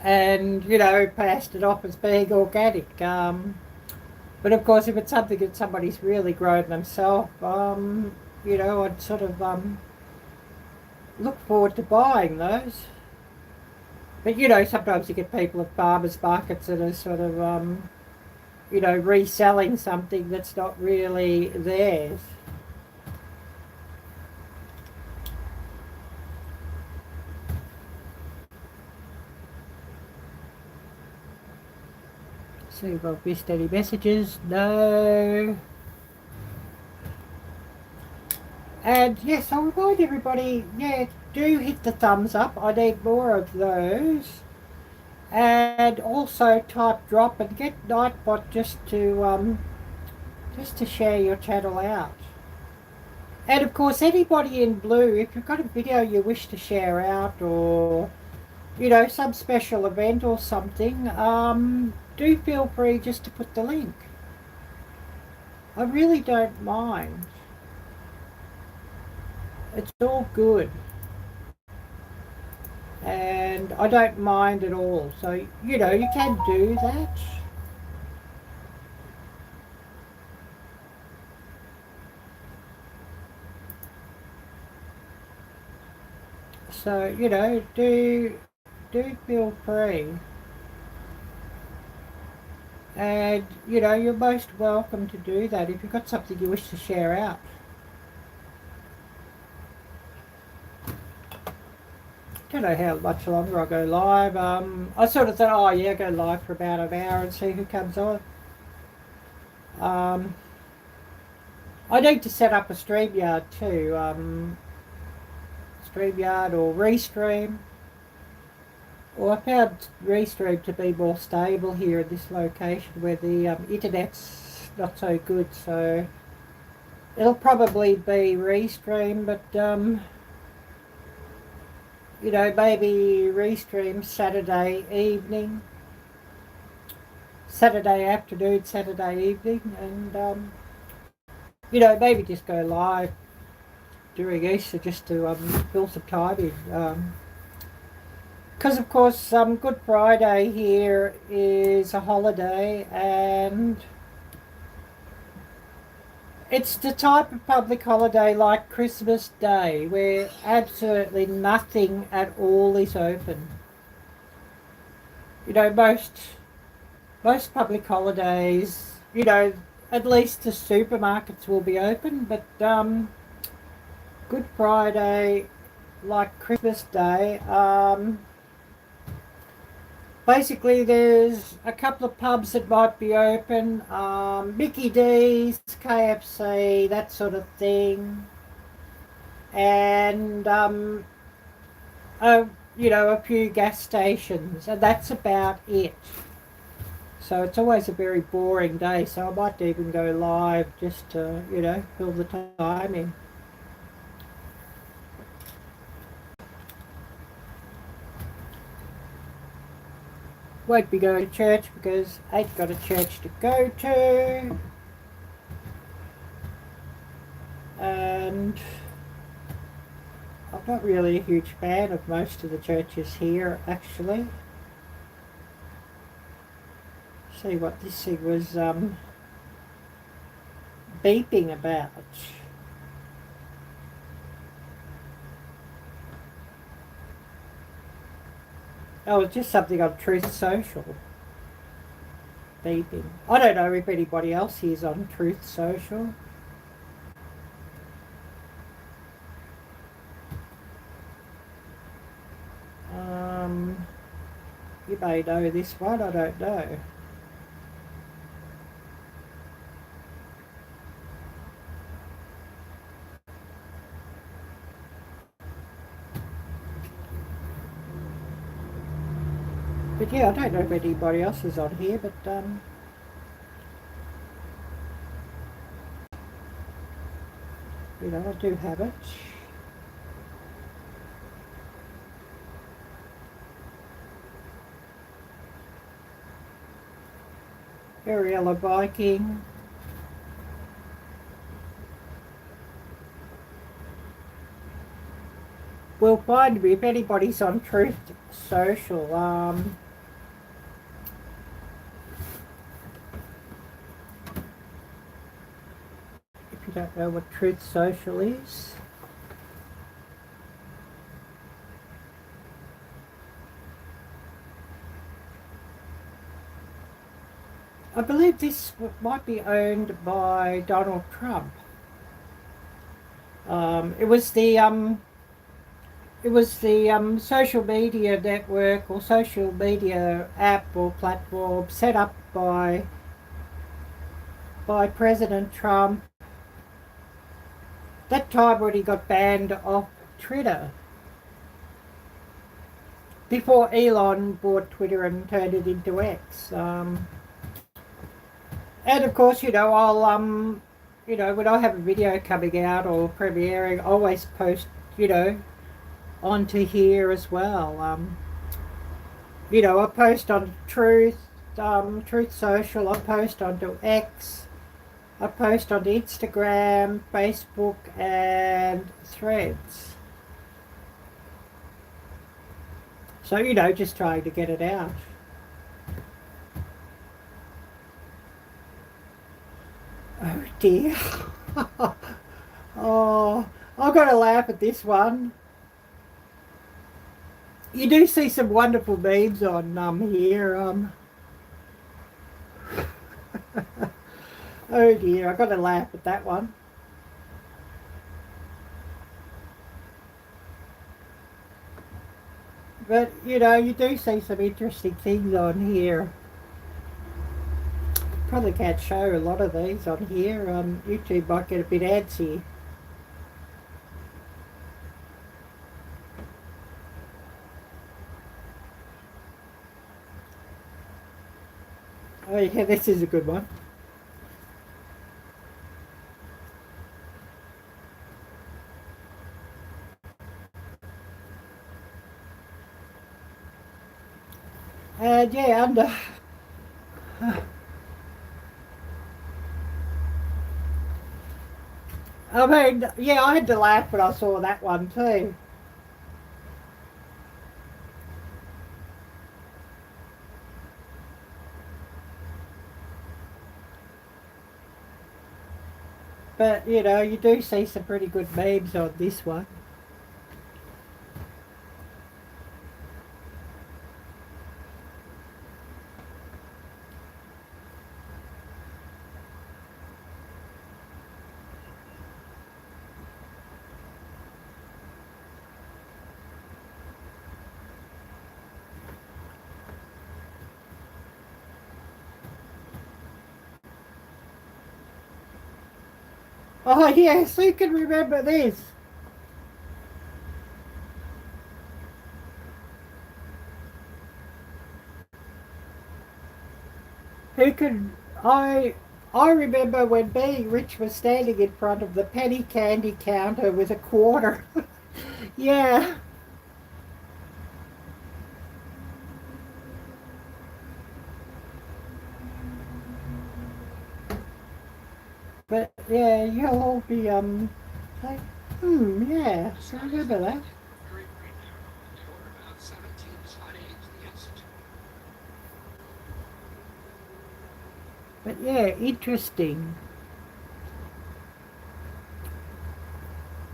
And you know, passed it off as being organic. But of course, if it's something that somebody's really grown themselves, you know, I'd sort of look forward to buying those. But you know, sometimes you get people at farmers markets that are sort of, you know, reselling something that's not really theirs. See if I've missed any messages. No. And yes, I'll remind everybody, yeah, do hit the thumbs up. I need more of those. And also type drop and get Nightbot just to share your channel out. And of course, anybody in blue, if you've got a video you wish to share out, or you know, some special event or something, do feel free just to put the link. I really don't mind. It's all good. And I don't mind at all. So, you know, you can do that. So, you know, do feel free. And, you know, you're most welcome to do that if you've got something you wish to share out. Don't know how much longer I'll go live. I sort of thought, oh yeah, go live for about an hour and see who comes on. I need to set up a StreamYard too. StreamYard or Restream. Well, I found Restream to be more stable here in this location where the internet's not so good, so it'll probably be Restream, but you know, maybe Restream Saturday evening, Saturday afternoon, Saturday evening, and you know, maybe just go live during Easter just to fill some time in. Because of course, Good Friday here is a holiday, and it's the type of public holiday like Christmas Day where absolutely nothing at all is open. You know, most public holidays, you know, at least the supermarkets will be open, but Good Friday, like Christmas Day, basically there's a couple of pubs that might be open, Mickey D's, KFC, that sort of thing, and you know, a few gas stations, and that's about it. So it's always a very boring day, so I might even go live just to, you know, fill the time in. Won't be going to church because I ain't got a church to go to. And I'm not really a huge fan of most of the churches here, actually. See what this thing was beeping about. Oh, it's just something on Truth Social. Beeping. I don't know if anybody else here is on Truth Social. You may know this one, I don't know. But yeah, I don't know if anybody else is on here, but you know, I do have it. Arielle-Viking. Well, find me if anybody's on Truth Social. If you don't know what Truth Social is. I believe this might be owned by Donald Trump. It was the social media network or social media app or platform set up by President Trump. That time when he got banned off Twitter. Before Elon bought Twitter and turned it into X. And of course, you know, I'll you know, when I have a video coming out or premiering, I always post, you know, onto here as well. You know, I post on Truth Social, I post onto X, I post on Instagram, Facebook, and Threads. So, you know, just trying to get it out. Oh dear. Oh, I've got to laugh at this one. You do see some wonderful memes on here. Oh dear, I've got to laugh at that one. But, you know, you do see some interesting things on here. Probably can't show a lot of these on here. YouTube might get a bit antsy. Oh yeah, this is a good one. And yeah, under... I mean, yeah, I had to laugh when I saw that one too. But, you know, you do see some pretty good memes on this one. Oh yes, who can remember this? Who could I remember when me, Rich, was standing in front of the penny candy counter with a quarter. Yeah. But yeah, you'll all be like, yeah, so I remember that. But yeah, interesting.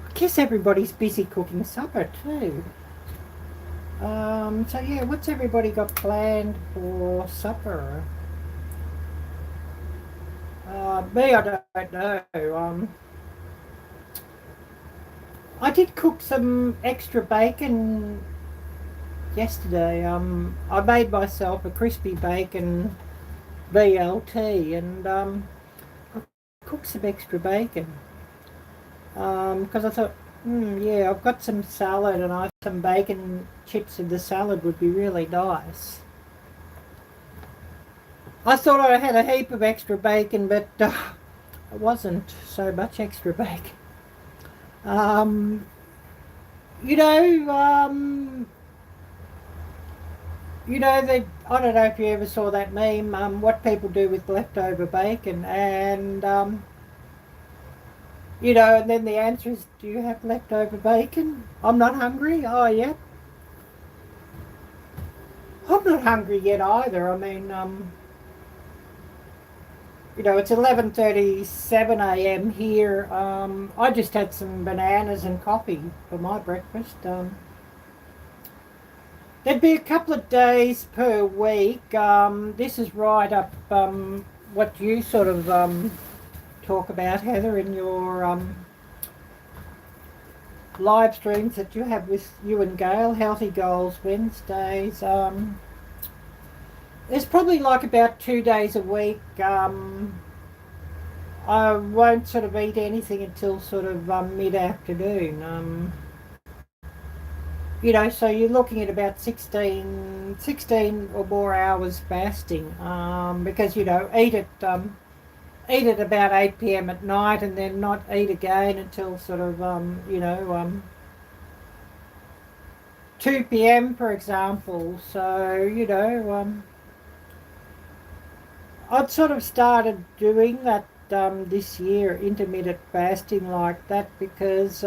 I guess everybody's busy cooking supper too. So yeah, what's everybody got planned for supper? Me, I don't know. I did cook some extra bacon yesterday. I made myself a crispy bacon BLT, and I cooked some extra bacon because I thought, yeah, I've got some salad and some bacon chips in the salad would be really nice. I thought I had a heap of extra bacon, but it wasn't so much extra bacon. Um, you know, um, that I don't know if you ever saw that meme. What people do with leftover bacon, and and then the answer is, do you have leftover bacon? I'm not hungry. Oh, yeah. I'm not hungry yet either. I mean, it's 11:37 a.m. here. I just had some bananas and coffee for my breakfast. There'd be a couple of days per week. This is right up what you sort of talk about, Heather, in your live streams that you have with you and Gail, Healthy Goals Wednesdays. There's probably like about 2 days a week. I won't sort of eat anything until sort of mid-afternoon. So you're looking at about 16 or more hours fasting, because eat at about 8 p.m. at night, and then not eat again until sort of 2 p.m. for example. So I'd sort of started doing that this year, intermittent fasting like that, because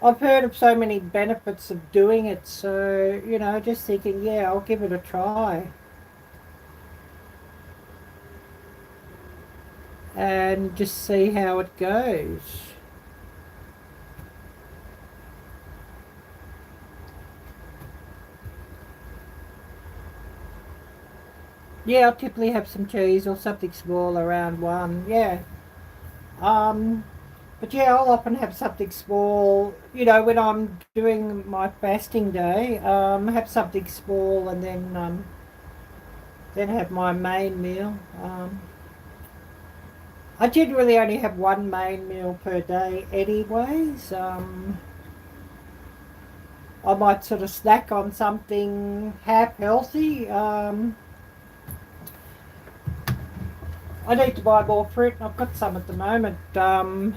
I've heard of so many benefits of doing it. So just thinking, yeah, I'll give it a try. And just see how it goes. Yeah, I'll typically have some cheese or something small around one. Yeah. But yeah, I'll often have something small. When I'm doing my fasting day, have something small, and then have my main meal. I generally only have one main meal per day anyways. I might sort of snack on something half healthy. I need to buy more fruit, and I've got some at the moment. I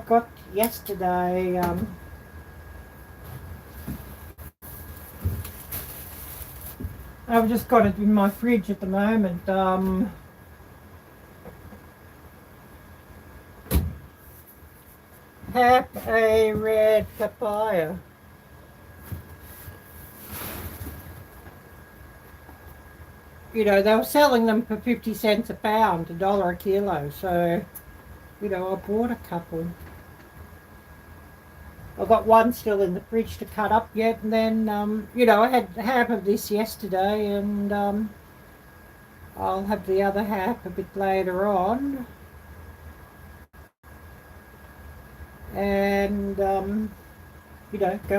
got yesterday I've just got it in my fridge at the moment. Have a red papaya. They were selling them for 50 cents a pound, $1 a kilo. So, I bought a couple. I've got one still in the fridge to cut up yet, and then, I had half of this yesterday, and I'll have the other half a bit later on. And, go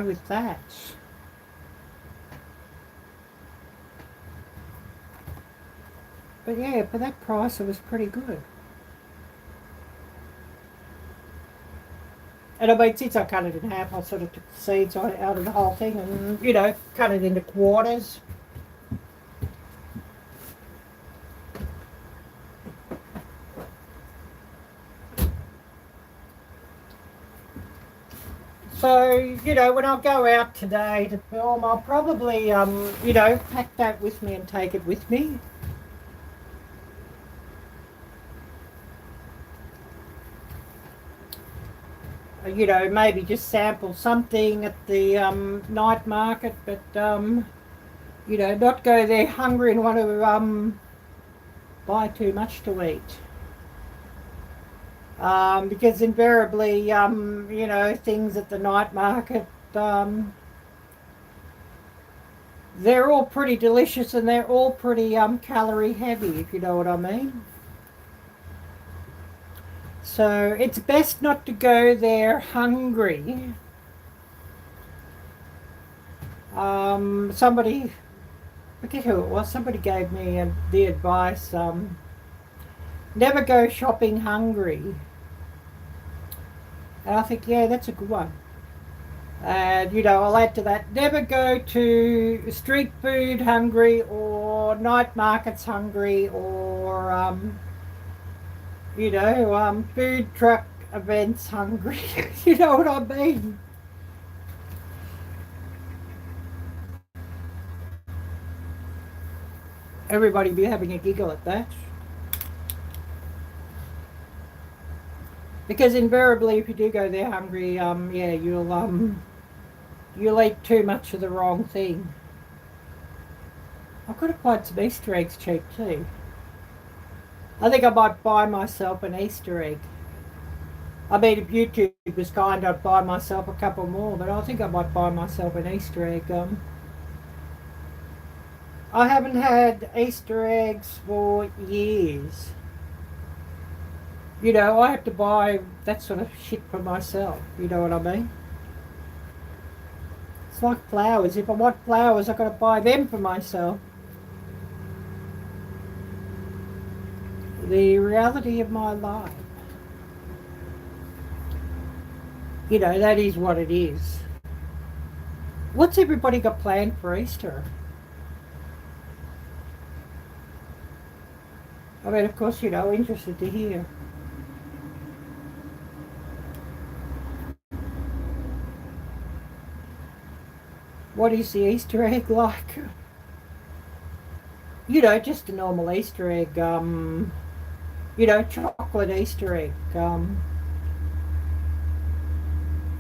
with that. But yeah, for that price, it was pretty good. And I mean, since I cut it in half, I sort of took the seeds out of the whole thing and, cut it into quarters. So, you know, when I go out today to film, I'll probably, you know, pack that with me and take it with me. You know, maybe just sample something at the night market, but, you know, not go there hungry and want to buy too much to eat. Because invariably, you know, things at the night market, they're all pretty delicious and they're all pretty calorie heavy, if you know what I mean. So it's best not to go there hungry. Somebody, I forget who it was, somebody gave me the advice, never go shopping hungry. And I think, yeah, that's a good one. And, you know, I'll add to that, never go to street food hungry or night markets hungry or, you know, food truck events hungry. You know what I mean? Everybody be having a giggle at that. Because invariably, if you do go there hungry, yeah, you'll eat too much of the wrong thing. I've got to find some Easter eggs cheap too. I think I might buy myself an Easter egg. I mean, if YouTube was kind, I'd buy myself a couple more, but I think I might buy myself an Easter egg. I haven't had Easter eggs for years. You know, I have to buy that sort of shit for myself. You know what I mean? It's like flowers. If I want flowers, I've got to buy them for myself. The reality of my life. You know, that is what it is. What's everybody got planned for Easter? I mean, of course, you know, interested to hear. What is the Easter egg like? You know, just a normal Easter egg. You know, chocolate Easter egg.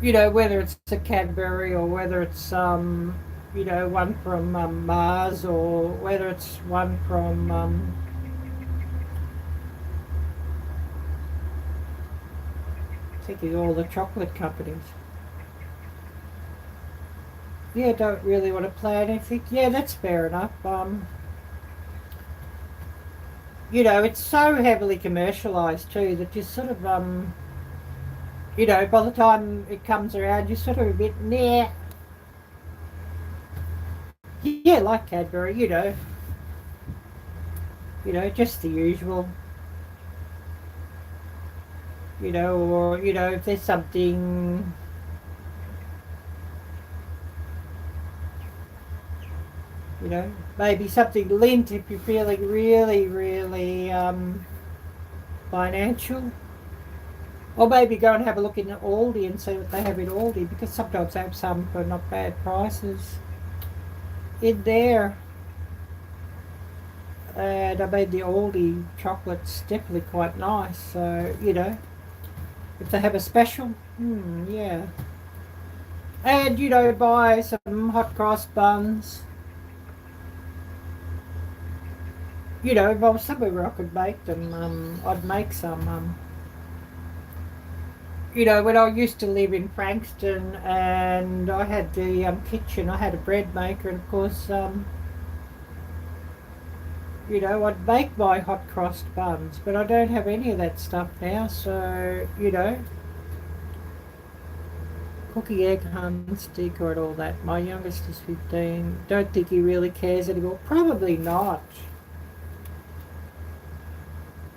You know, whether it's a Cadbury or whether it's, you know, one from Mars or whether it's one from, thinking all the chocolate companies. Yeah, don't really want to plan anything. Yeah, that's fair enough. You know, it's so heavily commercialised too that you sort of, you know, by the time it comes around, you're sort of a bit, nah. Yeah, like Cadbury, you know, just the usual. You know, or, you know, if there's something, you know, maybe something Lindt if you're feeling really, really financial. Or maybe go and have a look in Aldi and see what they have in Aldi, because sometimes they have some for not bad prices in there. And I mean, the Aldi chocolate's definitely quite nice, so, you know, if they have a special, yeah. And, you know, buy some hot cross buns. You know, if I was somewhere where I could make them, I'd make some. You know, when I used to live in Frankston and I had the kitchen, I had a bread maker, and of course, you know, I'd make my hot cross buns, but I don't have any of that stuff now, so, you know, cookie, egg, ham, sticker and all that. My youngest is 15. Don't think he really cares anymore. Probably not.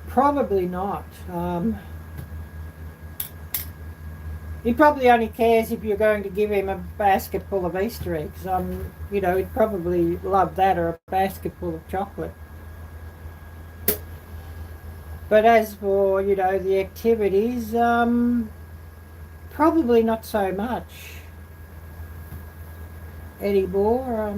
Probably not. He probably only cares if you're going to give him a basket full of Easter eggs. You know, he'd probably love that, or a basket full of chocolate. But as for, you know, the activities, probably not so much. anymore.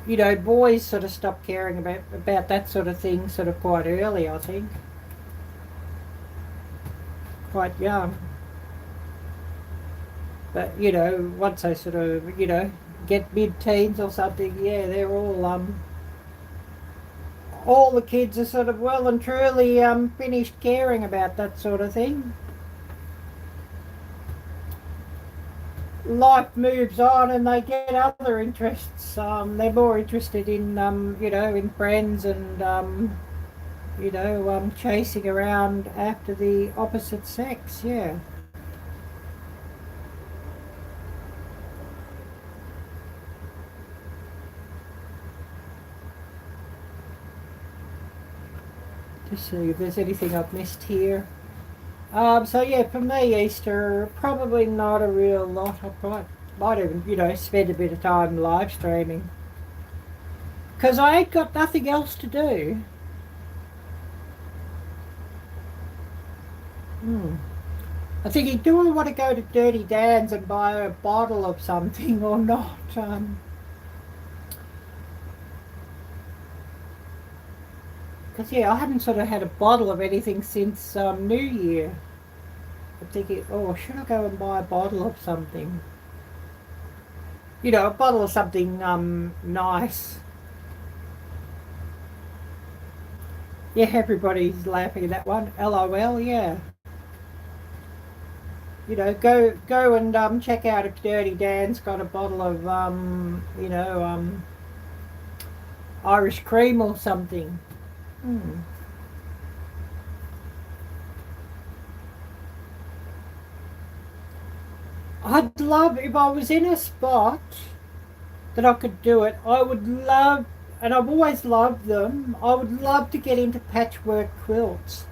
You know, boys sort of stopped caring about that sort of thing sort of quite early, I think. Quite young. But, you know, once they sort of, you know, get mid-teens or something, yeah, they're all the kids are sort of well and truly finished caring about that sort of thing. Life moves on and they get other interests. They're more interested in, you know, in friends and, you know, chasing around after the opposite sex, yeah. Just see if there's anything I've missed here. So yeah, for me, Easter, probably not a real lot. I might even, you know, spend a bit of time live streaming. Because I ain't got nothing else to do. I think, do I want to go to Dirty Dan's and buy a bottle of something or not? Because, yeah, I haven't sort of had a bottle of anything since New Year. I'm thinking, oh, should I go and buy a bottle of something? You know, a bottle of something nice. Yeah, everybody's laughing at that one. LOL, yeah. You know, go and check out if Dirty Dan's got a bottle of, you know, Irish cream or something. I'd love, if I was in a spot that I could do it, I would love, and I've always loved them, I would love to get into patchwork quilts.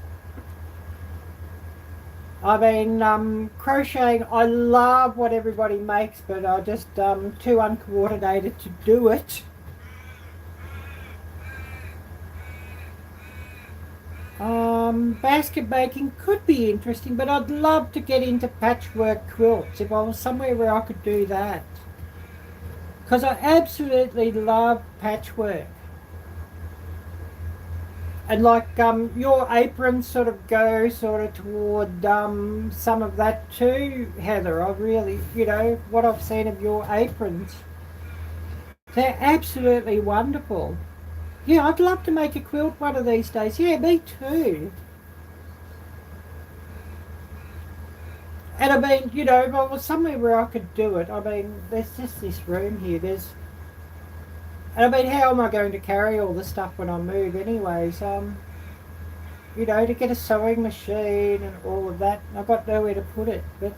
I mean, crocheting, I love what everybody makes, but I'm just too uncoordinated to do it. Basket making could be interesting, but I'd love to get into patchwork quilts if I was somewhere where I could do that. Because I absolutely love patchwork. And like your aprons sort of go sort of toward some of that too, Heather. I really, you know, what I've seen of your aprons, they're absolutely wonderful. Yeah, I'd love to make a quilt one of these days. Yeah, me too. And I mean, you know, if I was somewhere where I could do it, I mean, there's just this room here. And I mean, how am I going to carry all the stuff when I move anyways? You know, to get a sewing machine and all of that, I've got nowhere to put it. But,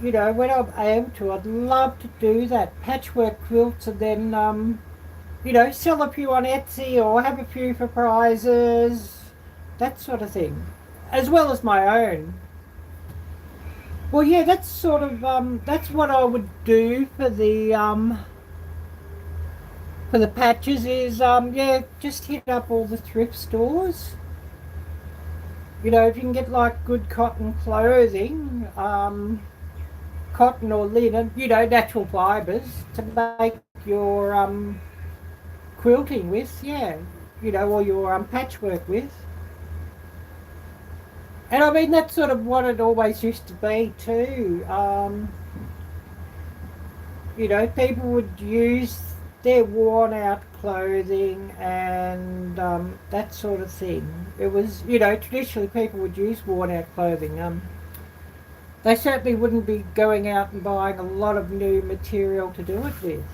you know, when I'm able to, I'd love to do that. Patchwork quilts and then, you know, sell a few on Etsy or have a few for prizes, that sort of thing, as well as my own. Well, yeah, that's sort of, that's what I would do for the patches is, yeah, just hit up all the thrift stores. You know, if you can get like good cotton clothing, cotton or linen, you know, natural fibres to make your quilting with, yeah, you know, or your patchwork with. And I mean, that's sort of what it always used to be too. You know, people would use their worn out clothing and that sort of thing. It was, you know, traditionally people would use worn out clothing. They certainly wouldn't be going out and buying a lot of new material to do it with.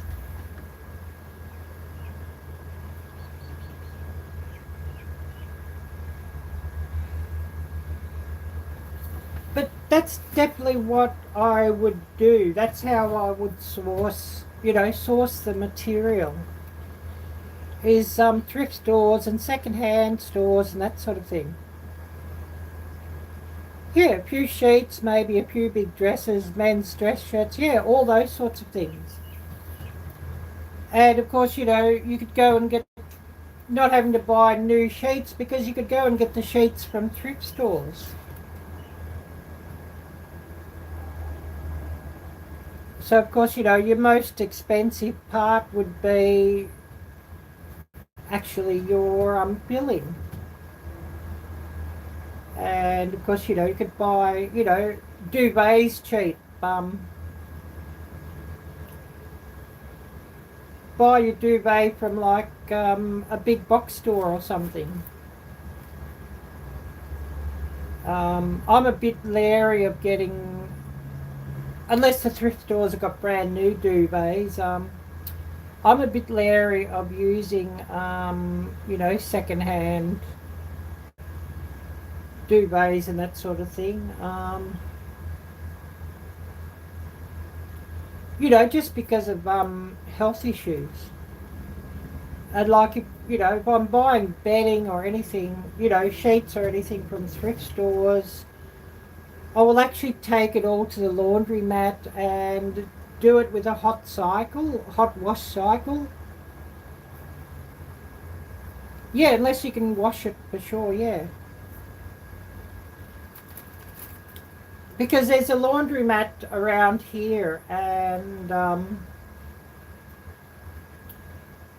But that's definitely what I would do. That's how I would source, you know, source the material. Is thrift stores and second-hand stores and that sort of thing. Yeah, a few sheets, maybe a few big dresses, men's dress shirts, yeah, all those sorts of things. And of course, you know, you could go and get, not having to buy new sheets because you could go and get the sheets from thrift stores. So of course, you know, your most expensive part would be actually your billing. And of course, you know, you could buy, you know, duvets cheap. Buy your duvet from like a big box store or something. I'm a bit leery of getting, unless the thrift stores have got brand new duvets. I'm a bit leery of using, you know, second-hand duvets and that sort of thing. You know, just because of health issues. And like, if, you know, if I'm buying bedding or anything, you know, sheets or anything from thrift stores, I will actually take it all to the laundromat and do it with a hot wash cycle. Yeah, unless you can wash it for sure, yeah. Because there's a laundromat around here, and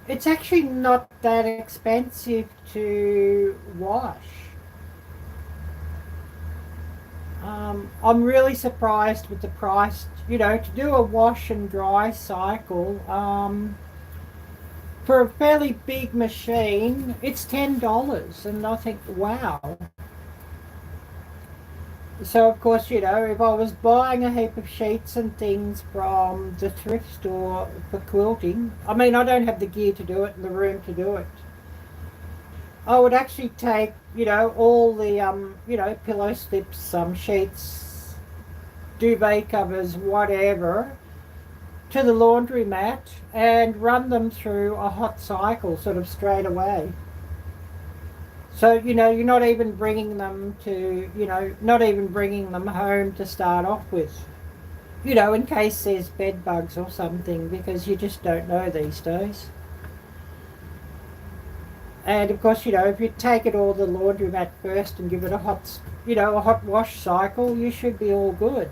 it's actually not that expensive to wash. I'm really surprised with the price. You know, to do a wash and dry cycle, for a fairly big machine, it's $10, and I think, wow. So of course, you know, if I was buying a heap of sheets and things from the thrift store for quilting, I mean, I don't have the gear to do it and the room to do it. I would actually take, you know, all the, you know, pillow slips, sheets, duvet covers, whatever, to the laundromat and run them through a hot cycle sort of straight away. So, you know, you're not even bringing them to, you know, not even bringing them home to start off with. You know, in case there's bed bugs or something, because you just don't know these days. And of course, you know, if you take it all to the laundromat first and give it a hot, you know, a hot wash cycle, you should be all good.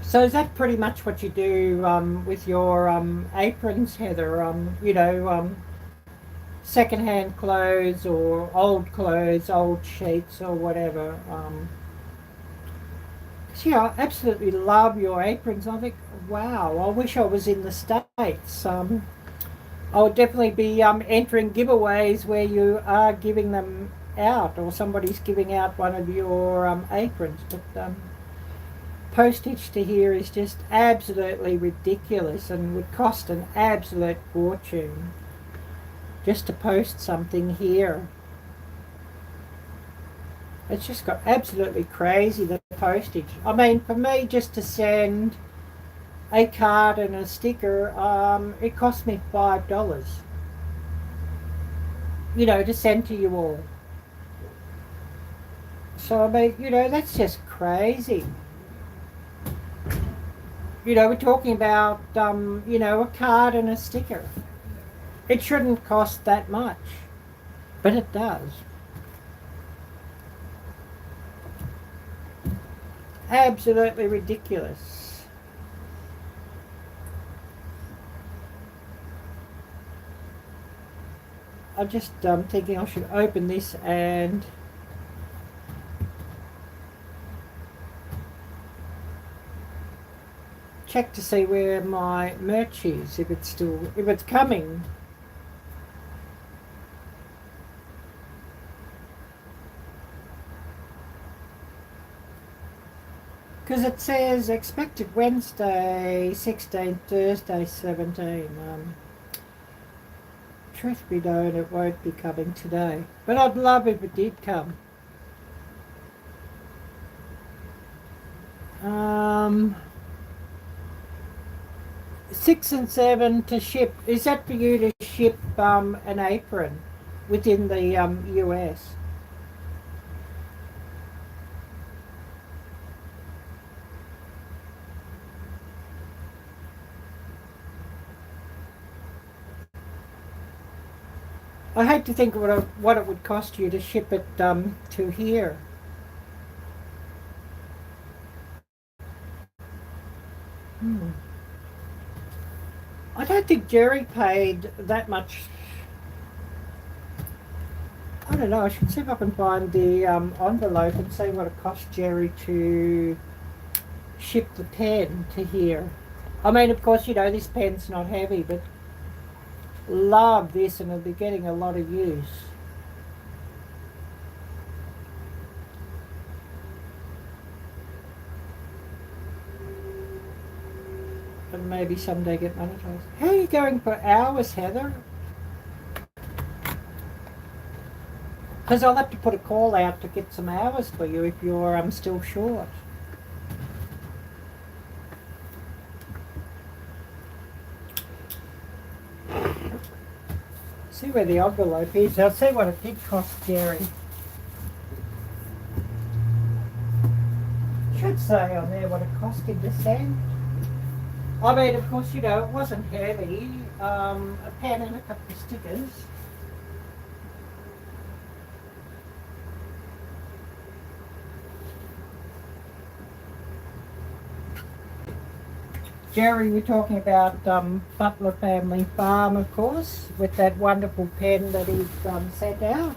So is that pretty much what you do with your aprons, Heather? You know, second-hand clothes or old clothes, old sheets or whatever. Yeah, I absolutely love your aprons. I think, wow, I wish I was in the States. I would definitely be entering giveaways where you are giving them out, or somebody's giving out one of your aprons. But postage to here is just absolutely ridiculous and would cost an absolute fortune just to post something here. It's just got absolutely crazy, the postage. I mean, for me just to send a card and a sticker, it cost me $5, you know, to send to you all. So I mean, you know, that's just crazy. You know, we're talking about, you know, a card and a sticker. It shouldn't cost that much, but it does. Absolutely ridiculous. I'm just thinking I should open this and check to see where my merch is, if it's coming. Because it says expected Wednesday 16, Thursday 17. Truth be known, it won't be coming today. But I'd love if it did come. 6 and 7 to ship. Is that for you to ship an apron within the US? I hate to think what it would cost you to ship it to here. I don't think Jerry paid that much. I don't know. I should see if I can find the envelope and see what it cost Jerry to ship the pen to here. I mean, of course, this pen's not heavy, but love this and it'll be getting a lot of use. And maybe someday get monetized. How are you going for hours, Heather? Because I'll have to put a call out to get some hours for you if you're still short. See where the envelope is. I'll see what it did cost Jerry. Should say on there what it cost him to send. I mean, of course, it wasn't heavy. A pen and a couple of stickers. Jerry, we're talking about Butler Family Farm, of course, with that wonderful pen that he's sent out.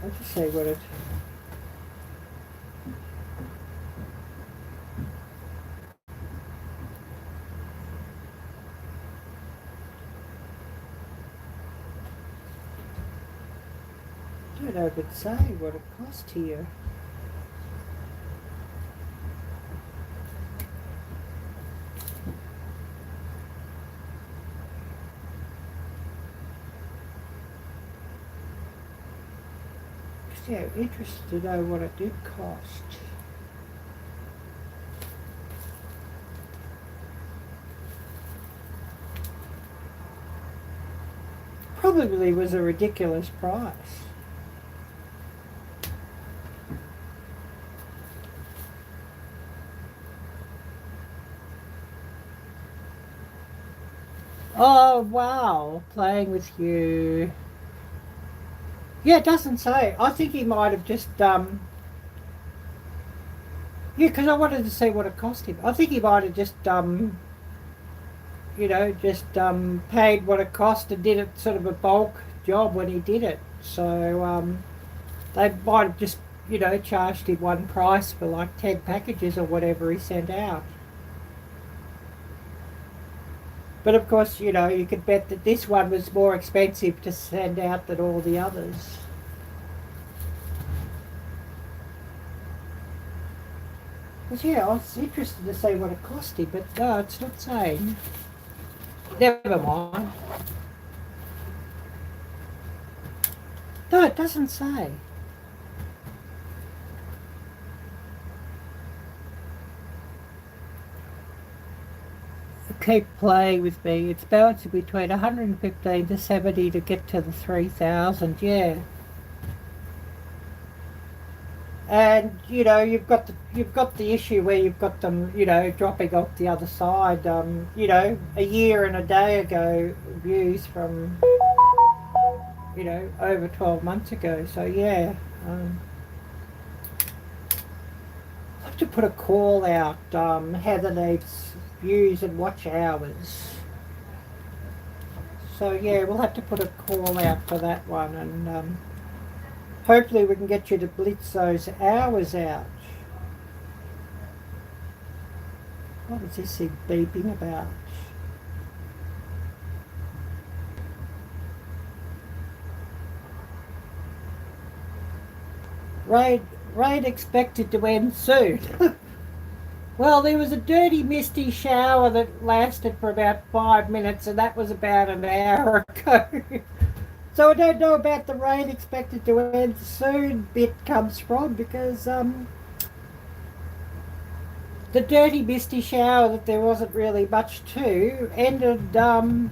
I'll just say what it... I don't know if it say what it cost here. Yeah, interested to know what it did cost. Probably was a ridiculous price. Oh wow, playing with you. Yeah, it doesn't say. I think he might have just, yeah, because I wanted to see what it cost him. I think he might have just, paid what it cost and did it sort of a bulk job when he did it. So, they might have just, charged him one price for like 10 packages or whatever he sent out. But of course, you could bet that this one was more expensive to send out than all the others. But yeah, I was interested to see what it cost him, but no, it's not saying. Never mind. No, it doesn't say. Keep playing with me. It's balancing between 115 to 70 to get to the 3,000. Yeah. And you've got the issue where you've got them dropping off the other side. A year and a day ago views from over 12 months ago. So yeah. I have to put a call out. Heather needs views and watch hours. So yeah, we'll have to put a call out for that one, and hopefully we can get you to blitz those hours out. What is this thing beeping about? Rain expected to end soon. Well, there was a dirty, misty shower that lasted for about 5 minutes, and that was about an hour ago. So I don't know about the rain expected to end soon bit comes from, because the dirty misty shower that there wasn't really much to ended over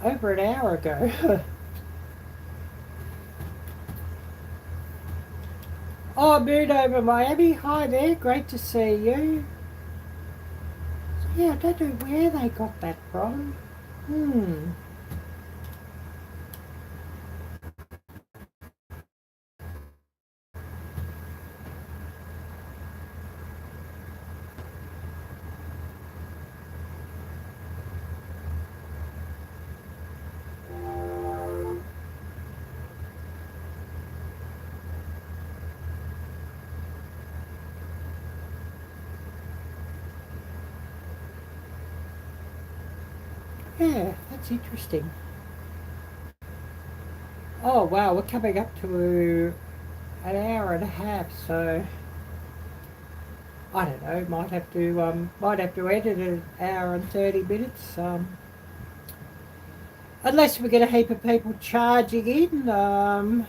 an hour ago. Oh, moon over Miami. Hi there, great to see you. So, yeah, I don't know where they got that from. Yeah, that's interesting. Oh wow, we're coming up to an hour and a half, so I don't know. Might have to edit an hour and 30 minutes. Unless we get a heap of people charging in.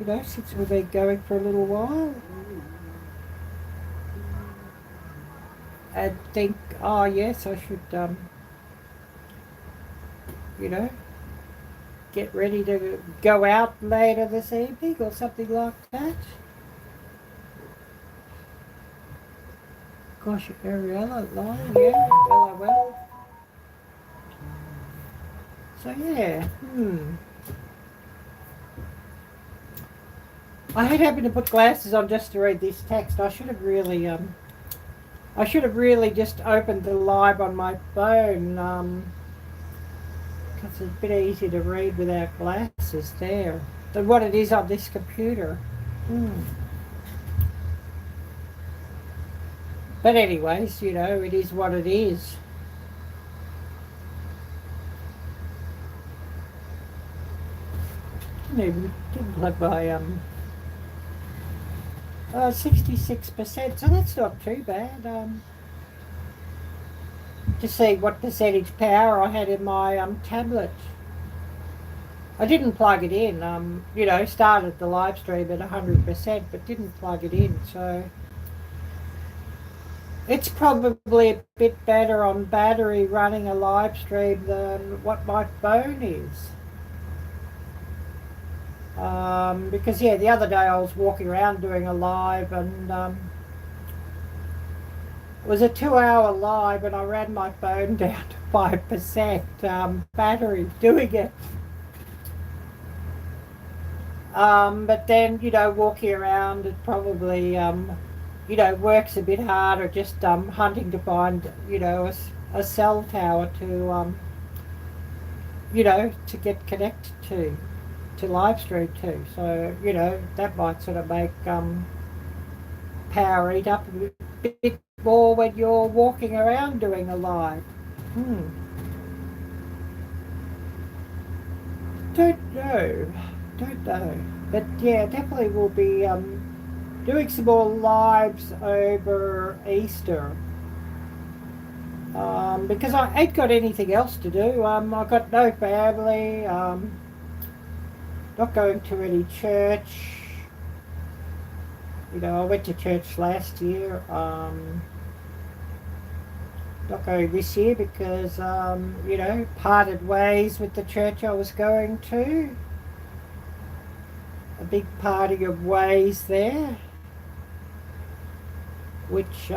Since we've been going for a little while, and think, oh yes, I should, you know, get ready to go out later this evening or something like that. Gosh, Arielle, lying, yeah, well. So yeah, I hate having to put glasses on just to read this text. I should have really just opened the live on my phone, because it's a bit easier to read without glasses there than what it is on this computer. But anyways, it is what it is. Didn't plug my 66%, so that's not too bad. To see what percentage power I had in my tablet. I didn't plug it in. Started the live stream at 100%, but didn't plug it in. So it's probably a bit better on battery running a live stream than what my phone is. Because yeah, the other day I was walking around doing a live, and it was a 2-hour live, and I ran my phone down to 5% battery doing it. But then, walking around, it probably, works a bit harder, just hunting to find, a cell tower to, to get connected to live stream to. So, that might sort of make power eat up a bit more when you're walking around doing a live. Don't know. But yeah, definitely we'll be doing some more lives over Easter. Because I ain't got anything else to do. I've got no family. Not going to any church. I went to church last year. Not going this year because, parted ways with the church I was going to. A big parting of ways there, which,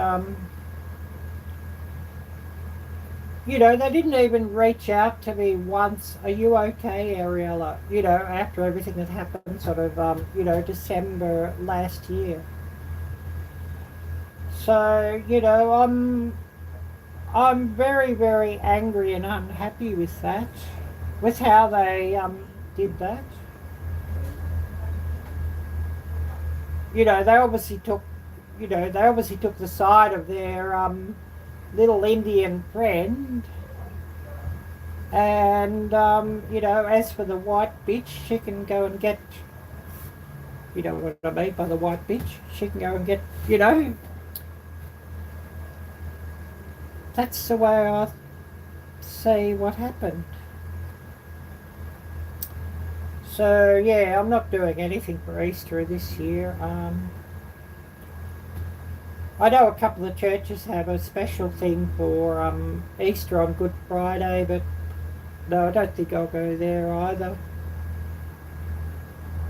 they didn't even reach out to me once. Are you okay, Arielle? After everything that happened, sort of, December last year. So, I'm very, very angry and unhappy with that, with how they did that. They obviously took the side of their little Indian friend. And, as for the white bitch, she can go and get, you know what I mean by the white bitch? She can go and get, that's the way I see what happened. So yeah, I'm not doing anything for Easter this year. I know a couple of churches have a special thing for Easter on Good Friday, but no, I don't think I'll go there either.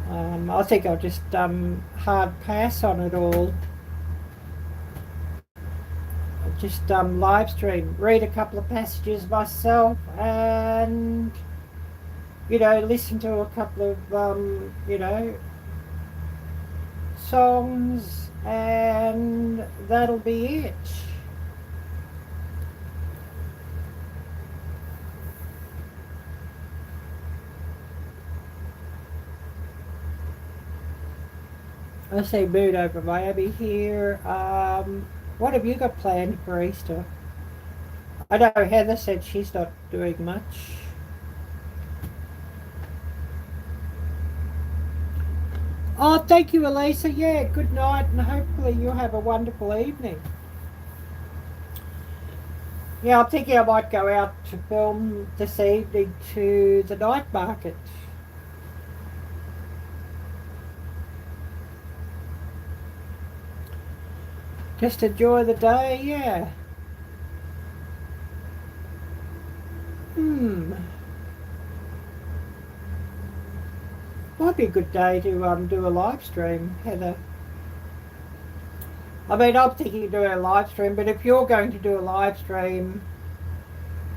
I think I'll just hard pass on it all. I'll just live stream, read a couple of passages myself, and listen to a couple of songs, and that'll be it. I say mood over Miami here. What have you got planned for Easter? I know Heather said she's not doing much. Oh, thank you, Elisa. Yeah, good night, and hopefully you'll have a wonderful evening. Yeah, I'm thinking I might go out to film this evening to the night market. Just enjoy the day, yeah. Might be a good day to do a live stream, Heather. I mean, I'm thinking of doing a live stream, but if you're going to do a live stream,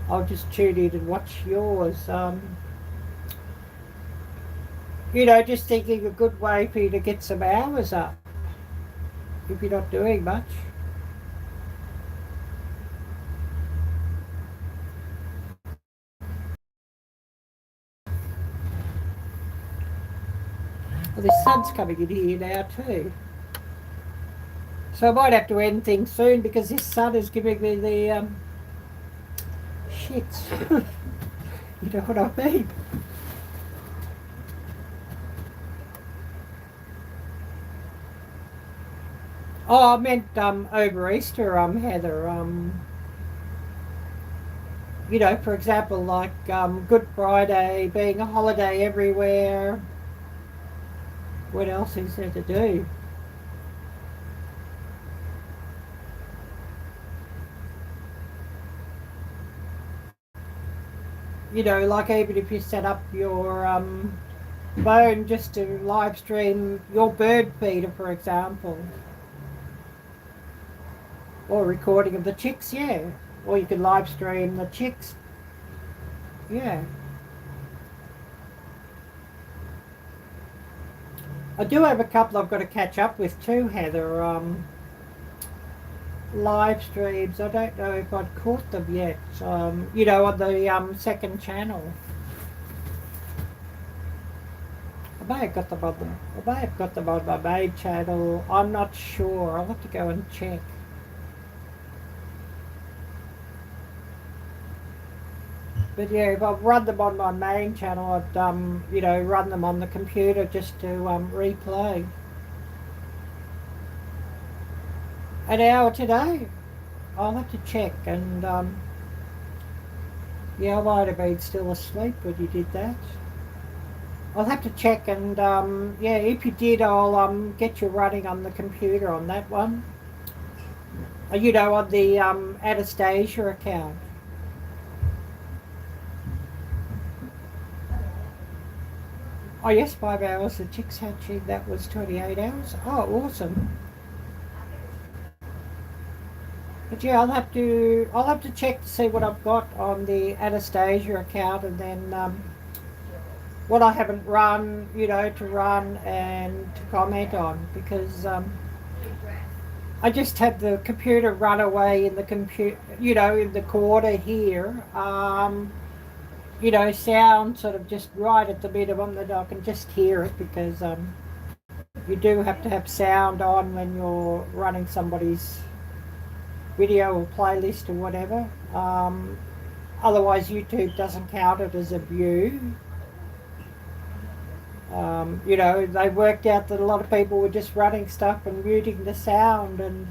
I'll just tune in and watch yours. Just thinking a good way for you to get some hours up if you're not doing much. Well, the sun's coming in here now too. So I might have to end things soon because this sun is giving me the shits. You know what I mean? Oh, I meant over Easter, Heather. For example, like Good Friday being a holiday everywhere. What else is there to do? Like even if you set up your phone just to live stream your bird feeder, for example. Or recording of the chicks, yeah. Or you can live stream the chicks. Yeah. I do have a couple I've got to catch up with too, Heather. Live streams. I don't know if I'd caught them yet. On the second channel. I may have got them on my main channel. I'm not sure. I'll have to go and check. But yeah, if I run them on my main channel, I'd run them on the computer just to replay. An hour today? I'll have to check, and yeah, I might have been still asleep when you did that. I'll have to check, and yeah, if you did, I'll get you running on the computer on that one. On the Anastasia account. Oh yes, 5 hours. The chicks hatching, that was 28 hours. Oh, awesome. But yeah, I'll have to check to see what I've got on the Anastasia account, and then what I haven't run, to run and to comment on, because I just had the computer run away in the in the corner here. Sound sort of just right at the minimum that I can just hear it, because you do have to have sound on when you're running somebody's video or playlist or whatever. Otherwise YouTube doesn't count it as a view. They worked out that a lot of people were just running stuff and muting the sound, and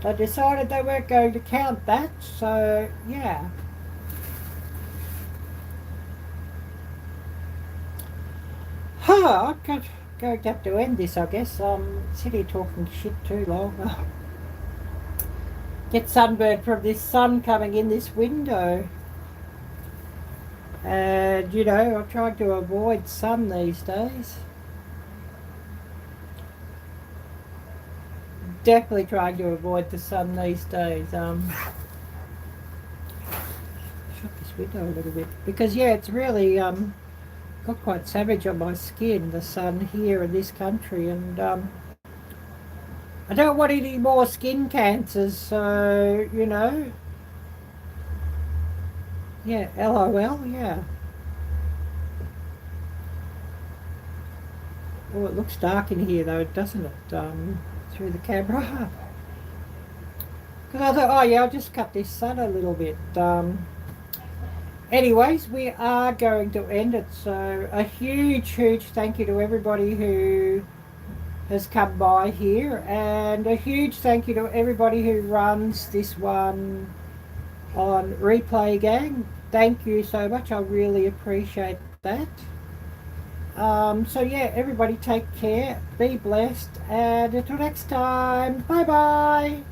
they decided they weren't going to count that, so yeah. Oh, I'm going to have to end this, I guess. Sit here talking shit too long. Get sunburned from this sun coming in this window. And, you know, I'm trying to avoid sun these days. Definitely trying to avoid the sun these days. Shut this window a little bit. Because, yeah, it's really got quite savage on my skin, the sun here in this country. And I don't want any more skin cancers, so, you know. Yeah, LOL, yeah. Oh, it looks dark in here though, doesn't it? Through the camera. Because I thought, oh yeah, I'll just cut this sun a little bit. Anyways, we are going to end it. So a huge thank you to everybody who has come by here. And a huge thank you to everybody who runs this one on Replay Gang. Thank you so much. I really appreciate that. So yeah, everybody take care, be blessed, and until next time, bye bye.